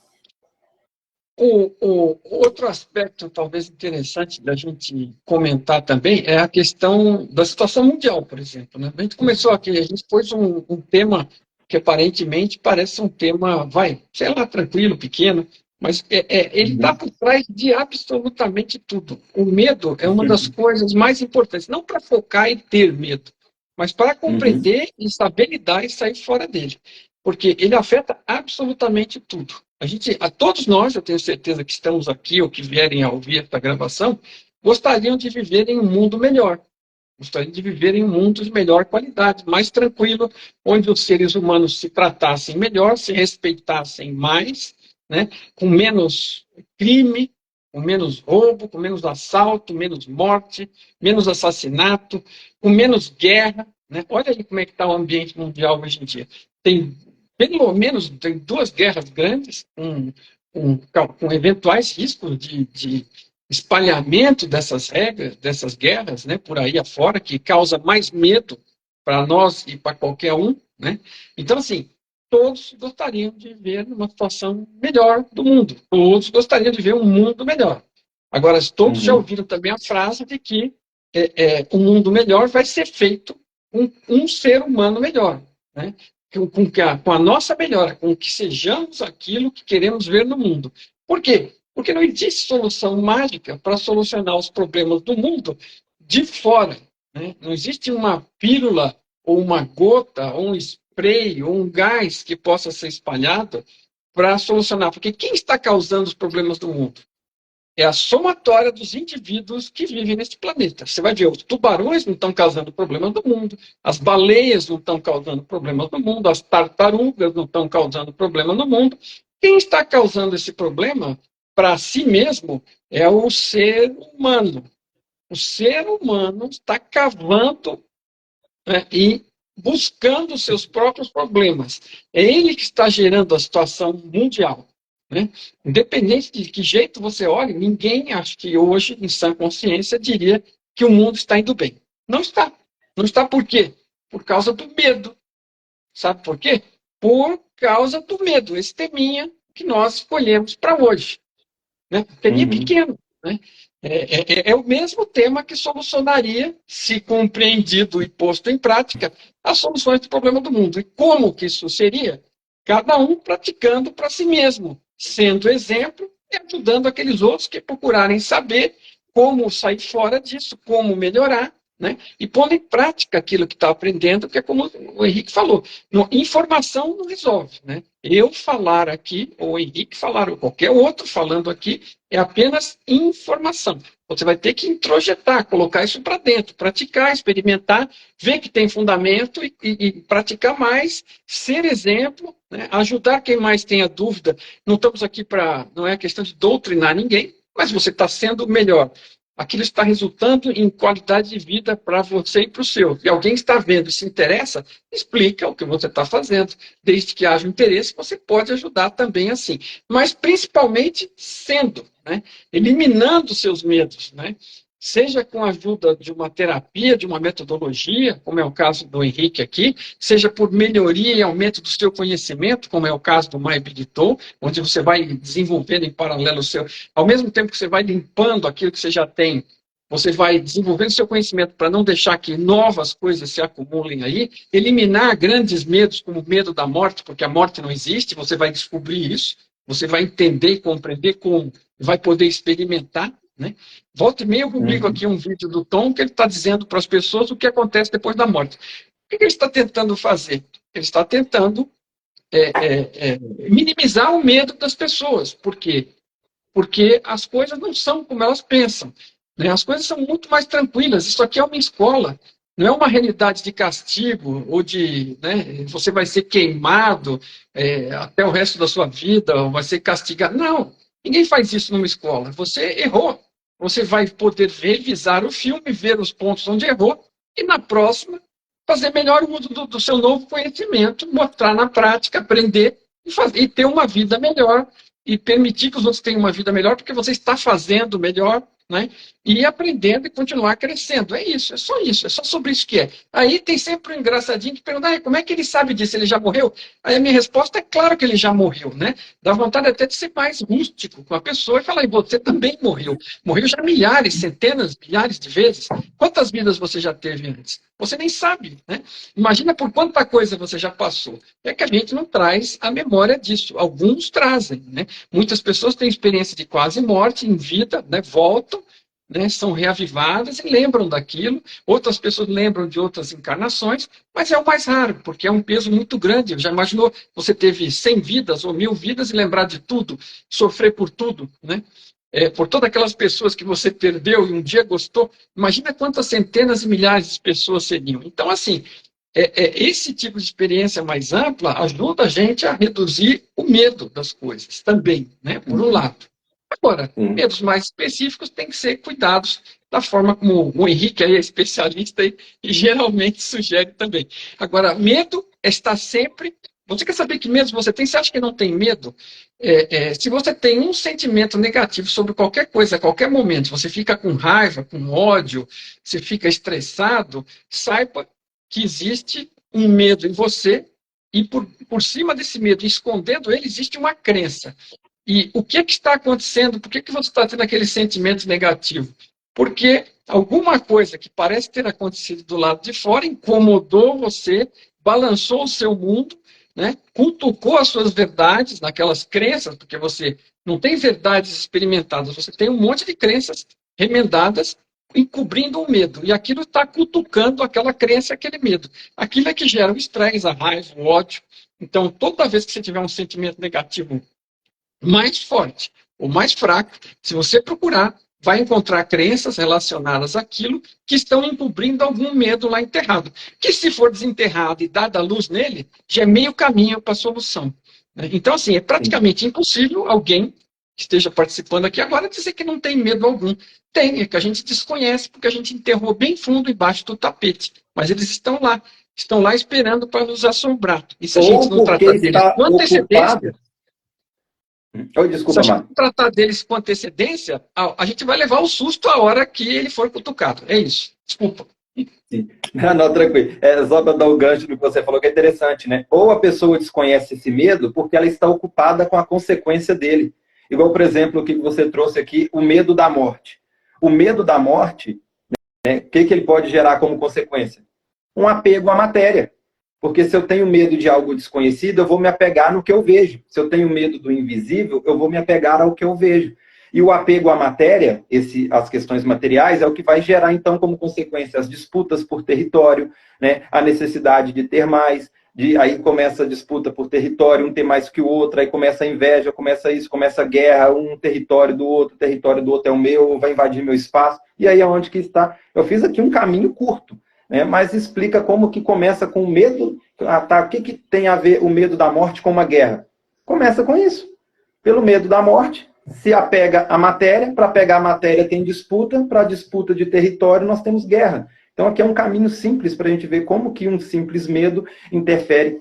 O outro aspecto, talvez interessante da gente comentar também, é a questão da situação mundial, por exemplo, né? A gente começou aqui, a gente pôs um tema que aparentemente parece um tema, sei lá, tranquilo, pequeno, mas ele está por trás de absolutamente tudo. O medo é uma das coisas mais importantes, não para focar e ter medo, mas para compreender e saber lidar e sair fora dele, porque ele afeta absolutamente tudo. A todos nós, eu tenho certeza que estamos aqui ou que vierem a ouvir esta gravação, gostariam de viver em um mundo melhor. Gostariam de viver em um mundo de melhor qualidade, mais tranquilo, onde os seres humanos se tratassem melhor, se respeitassem mais, né? Com menos crime, com menos roubo, com menos assalto, menos morte, menos assassinato, com menos guerra, né? Olha aí como é que está o ambiente mundial hoje em dia. Tem pelo menos tem duas guerras grandes, com eventuais riscos de espalhamento dessas regras, dessas guerras, né, por aí afora, que causa mais medo para nós e para qualquer um, né? Então, assim, todos gostariam de ver uma situação melhor do mundo. Todos gostariam de ver um mundo melhor. Agora, todos já ouviram também a frase de que um mundo melhor vai ser feito com um ser humano melhor, né? Com a nossa melhora, com que sejamos aquilo que queremos ver no mundo. Por quê? Porque não existe solução mágica para solucionar os problemas do mundo de fora, né? Não existe uma pílula, ou uma gota, ou um spray, ou um gás que possa ser espalhado para solucionar. Porque quem está causando os problemas do mundo? É a somatória dos indivíduos que vivem neste planeta. Você vai ver, os tubarões não estão causando problemas no mundo, as baleias não estão causando problemas no mundo, as tartarugas não estão causando problema no mundo. Quem está causando esse problema para si mesmo é o ser humano. O ser humano está cavando, né, e buscando os seus próprios problemas. É ele que está gerando a situação mundial, né? Independente de que jeito você olhe, ninguém, acho que hoje, em sã consciência, diria que o mundo está indo bem. Não está. Não está por quê? Por causa do medo. Sabe por quê? Por causa do medo, esse teminha que nós escolhemos para hoje, né? Teminha pequeno, né? É o mesmo tema que solucionaria, se compreendido e posto em prática, as soluções do problema do mundo. E como que isso seria? Cada um praticando para si mesmo, sendo exemplo e ajudando aqueles outros que procurarem saber como sair fora disso, como melhorar, né? E pondo em prática aquilo que está aprendendo, que é como o Henrique falou, informação não resolve, né? Eu falar aqui, ou o Henrique falar, ou qualquer outro falando aqui, é apenas informação. Você vai ter que introjetar, colocar isso para dentro, praticar, experimentar, ver que tem fundamento e praticar mais, ser exemplo, né? Ajudar quem mais tenha dúvida. Não estamos aqui não é questão de doutrinar ninguém, mas você está sendo melhor. Aquilo está resultando em qualidade de vida para você e para o seu. E alguém está vendo e se interessa, explica o que você está fazendo. Desde que haja interesse, você pode ajudar também assim. Mas principalmente sendo, né? Eliminando seus medos, né? seja com a ajuda de uma terapia, de uma metodologia, como é o caso do Henrique aqui, seja por melhoria e aumento do seu conhecimento, como é o caso do MyBDTOL, onde você vai desenvolvendo em paralelo o seu, ao mesmo tempo que você vai limpando aquilo que você já tem, você vai desenvolvendo seu conhecimento para não deixar que novas coisas se acumulem aí, eliminar grandes medos, como o medo da morte, porque a morte não existe, você vai descobrir isso, você vai entender e compreender como, vai poder experimentar, né? Volta e meia eu publico aqui um vídeo do Tom que ele está dizendo para as pessoas o que acontece depois da morte. O que ele está tentando fazer? Ele está tentando minimizar o medo das pessoas. Por quê? Porque as coisas não são como elas pensam, né? As coisas são muito mais tranquilas. Isso aqui é uma escola, não é uma realidade de castigo ou de, né, você vai ser queimado até o resto da sua vida ou vai ser castigado. Não, ninguém faz isso numa escola. Você errou. Você vai poder revisar o filme, ver os pontos onde errou e na próxima fazer melhor uso do seu novo conhecimento, mostrar na prática, aprender e ter uma vida melhor e permitir que os outros tenham uma vida melhor, porque você está fazendo melhor, né? E aprendendo e continuar crescendo. É isso, é só sobre isso que é. Aí tem sempre um engraçadinho que pergunta, como é que ele sabe disso? Ele já morreu? Aí a minha resposta é claro que ele já morreu, né? Dá vontade até de ser mais rústico com a pessoa e falar, e você também morreu. Morreu já milhares, centenas, milhares de vezes. Quantas vidas você já teve antes? Você nem sabe, né? Imagina por quanta coisa você já passou. É que a gente não traz a memória disso. Alguns trazem, né? Muitas pessoas têm experiência de quase morte em vida, né? Voltam, né? São reavivadas e lembram daquilo. Outras pessoas lembram de outras encarnações, mas é o mais raro, porque é um peso muito grande. Já imaginou você teve 100 vidas ou 1000 vidas e lembrar de tudo, sofrer por tudo, né? Por todas aquelas pessoas que você perdeu e um dia gostou, imagina quantas centenas e milhares de pessoas seriam. Então, assim, esse tipo de experiência mais ampla ajuda a gente a reduzir o medo das coisas também, né? Por um lado. Agora, medos mais específicos têm que ser cuidados da forma como o Henrique aí é especialista e geralmente sugere também. Agora, medo está sempre. Você quer saber que medo você tem? Você acha que não tem medo? Se você tem um sentimento negativo sobre qualquer coisa, a qualquer momento, você fica com raiva, com ódio, você fica estressado, saiba que existe um medo em você e por cima desse medo, escondendo ele, existe uma crença. E o que está acontecendo? Por que você está tendo aquele sentimento negativo? Porque alguma coisa que parece ter acontecido do lado de fora incomodou você, balançou o seu mundo, né? Cutucou as suas verdades naquelas crenças, porque você não tem verdades experimentadas, você tem um monte de crenças remendadas encobrindo o medo. E aquilo está cutucando aquela crença, aquele medo. Aquilo é que gera o estresse, a raiva, o ódio. Então, toda vez que você tiver um sentimento negativo mais forte ou mais fraco, se você procurar, vai encontrar crenças relacionadas àquilo que estão encobrindo algum medo lá enterrado. Que se for desenterrado e dada a luz nele, já é meio caminho para a solução. Então, assim, é praticamente impossível alguém que esteja participando aqui agora dizer que não tem medo algum. Tem, é que a gente desconhece porque a gente enterrou bem fundo embaixo do tapete. Mas eles estão lá esperando para nos assombrar. E se a gente não tratar deles com antecedência, se a gente tratar deles com antecedência, a gente vai levar o susto a hora que ele for cutucado. É isso. Desculpa. Sim. Não, tranquilo. Só para dar o gancho do que você falou, que é interessante, né? Ou a pessoa desconhece esse medo porque ela está ocupada com a consequência dele. Igual, por exemplo, o que você trouxe aqui, o medo da morte. O medo da morte, né, o que ele pode gerar como consequência? Um apego à matéria. Porque se eu tenho medo de algo desconhecido, eu vou me apegar no que eu vejo. Se eu tenho medo do invisível, eu vou me apegar ao que eu vejo. E o apego à matéria, as questões materiais, é o que vai gerar, então, como consequência, as disputas por território, né? A necessidade de ter mais, aí começa a disputa por território, um tem mais que o outro, aí começa a inveja, começa isso, começa a guerra, um território do outro é o meu, vai invadir meu espaço. E aí é onde que está? Eu fiz aqui um caminho curto, né? Mas explica como que começa com o medo. O que tem a ver o medo da morte com uma guerra? Começa com isso. Pelo medo da morte, se apega à matéria, para pegar a matéria tem disputa, para disputa de território nós temos guerra. Então aqui é um caminho simples para a gente ver como que um simples medo interfere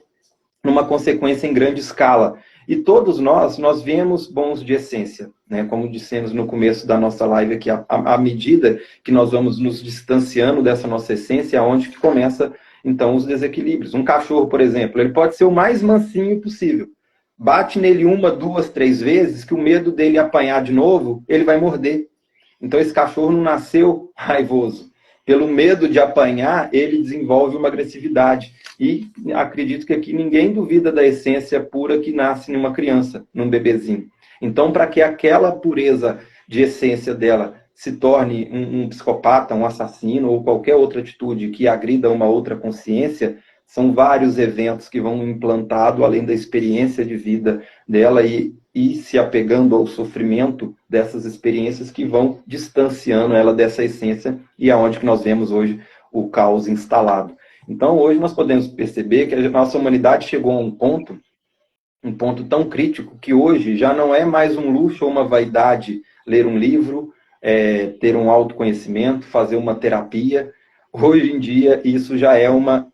numa consequência em grande escala. E todos nós viemos bons de essência, né? Como dissemos no começo da nossa live aqui, à medida que nós vamos nos distanciando dessa nossa essência, é onde que começa, então, os desequilíbrios. Um cachorro, por exemplo, ele pode ser o mais mansinho possível. Bate nele uma, duas, três vezes, que o medo dele apanhar de novo, ele vai morder. Então, esse cachorro não nasceu raivoso. Pelo medo de apanhar, ele desenvolve uma agressividade. E acredito que aqui ninguém duvida da essência pura que nasce numa criança, num bebezinho. Então, para que aquela pureza de essência dela se torne um psicopata, um assassino ou qualquer outra atitude que agrida uma outra consciência, são vários eventos que vão implantado além da experiência de vida dela e se apegando ao sofrimento dessas experiências que vão distanciando ela dessa essência e aonde que nós vemos hoje o caos instalado. Então, hoje nós podemos perceber que a nossa humanidade chegou a um ponto tão crítico, que hoje já não é mais um luxo ou uma vaidade ler um livro, ter um autoconhecimento, fazer uma terapia. Hoje em dia, isso já é uma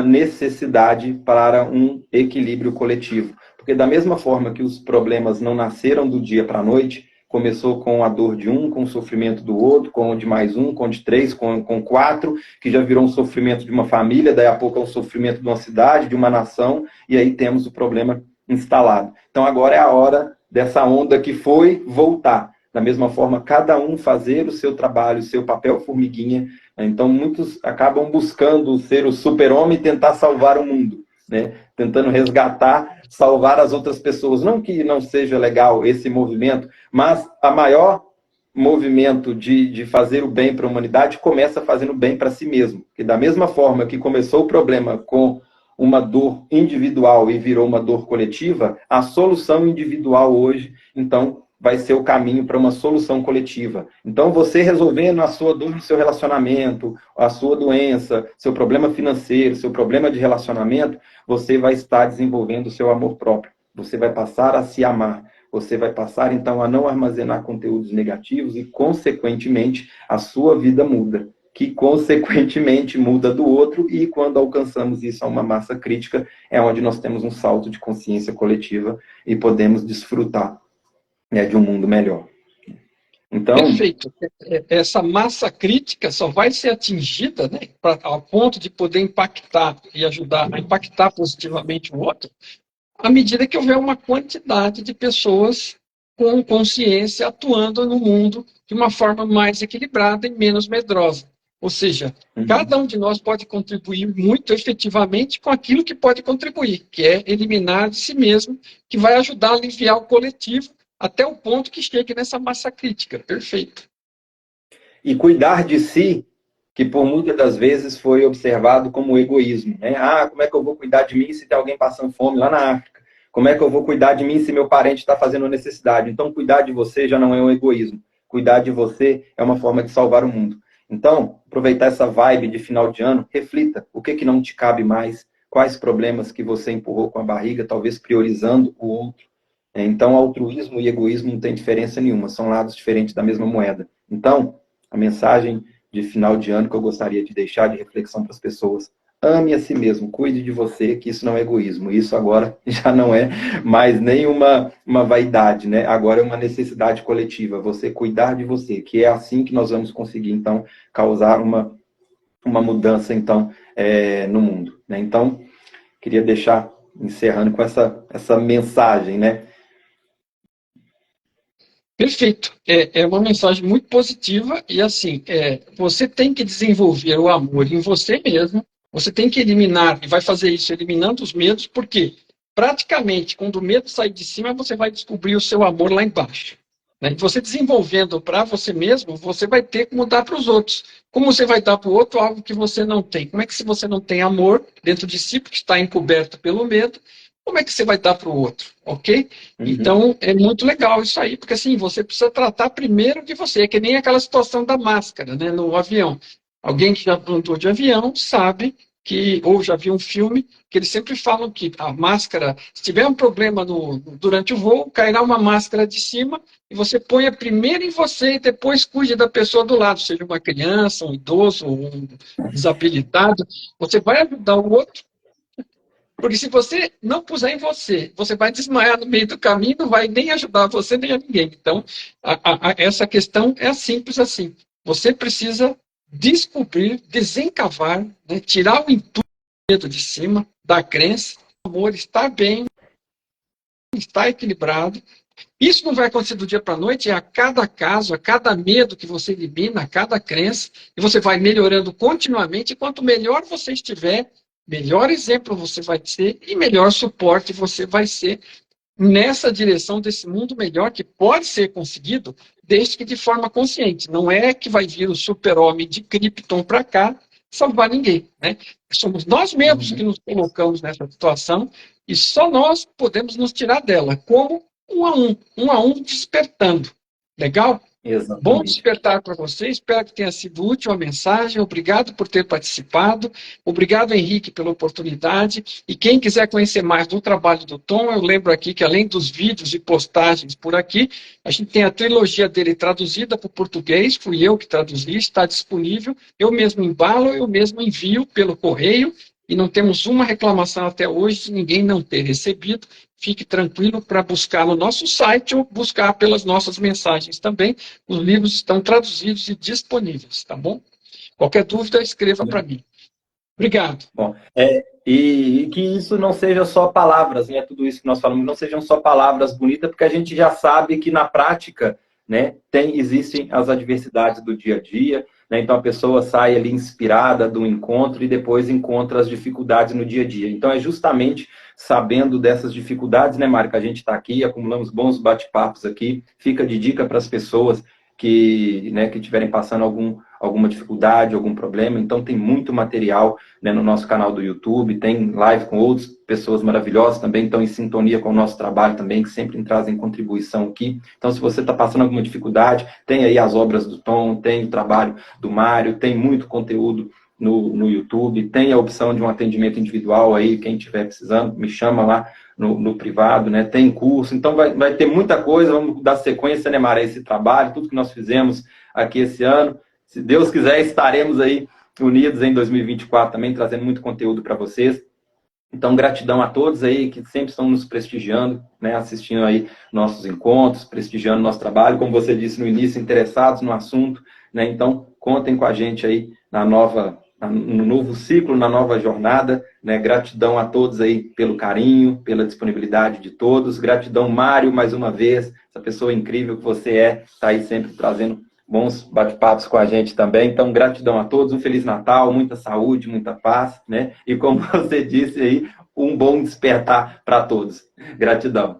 necessidade para um equilíbrio coletivo. Porque da mesma forma que os problemas não nasceram do dia para a noite, começou com a dor de um, com o sofrimento do outro, com o de mais um, com o de três, com quatro, que já virou um sofrimento de uma família, daí a pouco é um sofrimento de uma cidade, de uma nação, e aí temos o problema instalado. Então agora é a hora dessa onda que foi voltar. Da mesma forma, cada um fazer o seu trabalho, o seu papel formiguinha. Então muitos acabam buscando ser o super-homem e tentar salvar o mundo, né? Tentando resgatar, salvar as outras pessoas. Não que não seja legal esse movimento, mas a maior movimento de fazer o bem para a humanidade começa fazendo bem para si mesmo. Que da mesma forma que começou o problema com uma dor individual e virou uma dor coletiva, a solução individual hoje, então, vai ser o caminho para uma solução coletiva. Então, você resolvendo a sua dor no seu relacionamento, a sua doença, seu problema financeiro, seu problema de relacionamento, você vai estar desenvolvendo o seu amor próprio. Você vai passar a se amar. Você vai passar, então, a não armazenar conteúdos negativos e, consequentemente, a sua vida muda. Que, consequentemente, muda do outro e, quando alcançamos isso a uma massa crítica, é onde nós temos um salto de consciência coletiva e podemos desfrutar, né, de um mundo melhor. Então, perfeito. Essa massa crítica só vai ser atingida, né, ao ponto de poder impactar e ajudar a impactar positivamente o outro, à medida que houver uma quantidade de pessoas com consciência atuando no mundo de uma forma mais equilibrada e menos medrosa. Ou seja, cada um de nós pode contribuir muito efetivamente com aquilo que pode contribuir, que é eliminar de si mesmo, que vai ajudar a aliviar o coletivo até o ponto que chegue nessa massa crítica. Perfeito. E cuidar de si, que por muitas das vezes foi observado como egoísmo, né? Ah, como é que eu vou cuidar de mim se tem alguém passando fome lá na África? Como é que eu vou cuidar de mim se meu parente está fazendo necessidade? Então, cuidar de você já não é um egoísmo. Cuidar de você é uma forma de salvar o mundo. Então, aproveitar essa vibe de final de ano, reflita o que não te cabe mais, quais problemas que você empurrou com a barriga, talvez priorizando o outro. Então, altruísmo e egoísmo não tem diferença nenhuma, são lados diferentes da mesma moeda. Então, a mensagem de final de ano que eu gostaria de deixar de reflexão para as pessoas: ame a si mesmo, cuide de você, que isso não é egoísmo. Isso agora já não é mais nem uma vaidade, né? Agora é uma necessidade coletiva, você cuidar de você, que é assim que nós vamos conseguir, então, causar uma mudança, então, no mundo, né? Então, queria deixar, encerrando com essa mensagem, né? Perfeito. É uma mensagem muito positiva e, assim, você tem que desenvolver o amor em você mesmo, você tem que eliminar, e vai fazer isso eliminando os medos, porque praticamente, quando o medo sair de cima, você vai descobrir o seu amor lá embaixo. Né? Você desenvolvendo para você mesmo, você vai ter que mudar para os outros. Como você vai dar para o outro algo que você não tem? Como é que, se você não tem amor dentro de si, porque está encoberto pelo medo, como é que você vai dar para o outro, ok? Então, é muito legal isso aí, porque assim, você precisa tratar primeiro de você, é que nem aquela situação da máscara, né, no avião. Alguém que já andou de avião sabe que, ou já viu um filme, que eles sempre falam que a máscara, se tiver um problema durante o voo, cairá uma máscara de cima e você ponha primeiro em você e depois cuide da pessoa do lado, seja uma criança, um idoso, um desabilitado. Você vai ajudar o outro Porque se você não puser em você, você vai desmaiar no meio do caminho, não vai nem ajudar você nem a ninguém. Então, essa questão é simples assim. Você precisa descobrir, desencavar, né, tirar o medo de cima da crença, o amor está bem, está equilibrado. Isso não vai acontecer do dia para a noite, é a cada caso, a cada medo que você elimina, a cada crença, e você vai melhorando continuamente, e quanto melhor você estiver, melhor exemplo você vai ser e melhor suporte você vai ser nessa direção desse mundo melhor que pode ser conseguido, desde que de forma consciente. Não é que vai vir o super-homem de Krypton para cá salvar ninguém, né? Somos nós mesmos que nos colocamos nessa situação e só nós podemos nos tirar dela, como um a um despertando. Legal? Bom Exatamente. despertar para você, espero que tenha sido útil a mensagem, obrigado por ter participado, obrigado, Henrique, pela oportunidade, e quem quiser conhecer mais do trabalho do Tom, eu lembro aqui que além dos vídeos e postagens por aqui, a gente tem a trilogia dele traduzida para o português, fui eu que traduzi, está disponível, eu mesmo embalo, eu mesmo envio pelo correio, e não temos uma reclamação até hoje de ninguém não ter recebido, fique tranquilo para buscar no nosso site ou buscar pelas nossas mensagens também. Os livros estão traduzidos e disponíveis, tá bom? Qualquer dúvida, escreva para mim. Obrigado. Bom, e que isso não seja só palavras, né? Tudo isso que nós falamos não sejam só palavras bonitas, porque a gente já sabe que na prática, né, existem as adversidades do dia a dia, né? Então a pessoa sai ali inspirada do encontro e depois encontra as dificuldades no dia a dia. Então é justamente sabendo dessas dificuldades, né, Mário, que a gente está aqui, acumulamos bons bate-papos aqui, fica de dica para as pessoas que, né, que estiverem passando alguma dificuldade, algum problema. Então tem muito material, né, no nosso canal do YouTube, tem live com outras pessoas maravilhosas também, que estão em sintonia com o nosso trabalho também, que sempre trazem contribuição aqui. Então, se você está passando alguma dificuldade, tem aí as obras do Tom, tem o trabalho do Mário, tem muito conteúdo no YouTube, tem a opção de um atendimento individual aí, quem estiver precisando, me chama lá no privado, né? Tem curso, então vai ter muita coisa, vamos dar sequência, né, Mara, a esse trabalho, tudo que nós fizemos aqui esse ano. Se Deus quiser, estaremos aí unidos em 2024 também, trazendo muito conteúdo para vocês. Então, gratidão a todos aí que sempre estão nos prestigiando, né, assistindo aí nossos encontros, prestigiando nosso trabalho, como você disse no início, interessados no assunto, né? Então, contem com a gente aí no novo ciclo, na nova jornada, né? Gratidão a todos aí pelo carinho, pela disponibilidade de todos. Gratidão, Mário, mais uma vez, essa pessoa incrível que você está aí sempre trazendo bons bate-papos com a gente também. Então, gratidão a todos, um Feliz Natal, muita saúde, muita paz, né? E como você disse aí, um bom despertar para todos. Gratidão.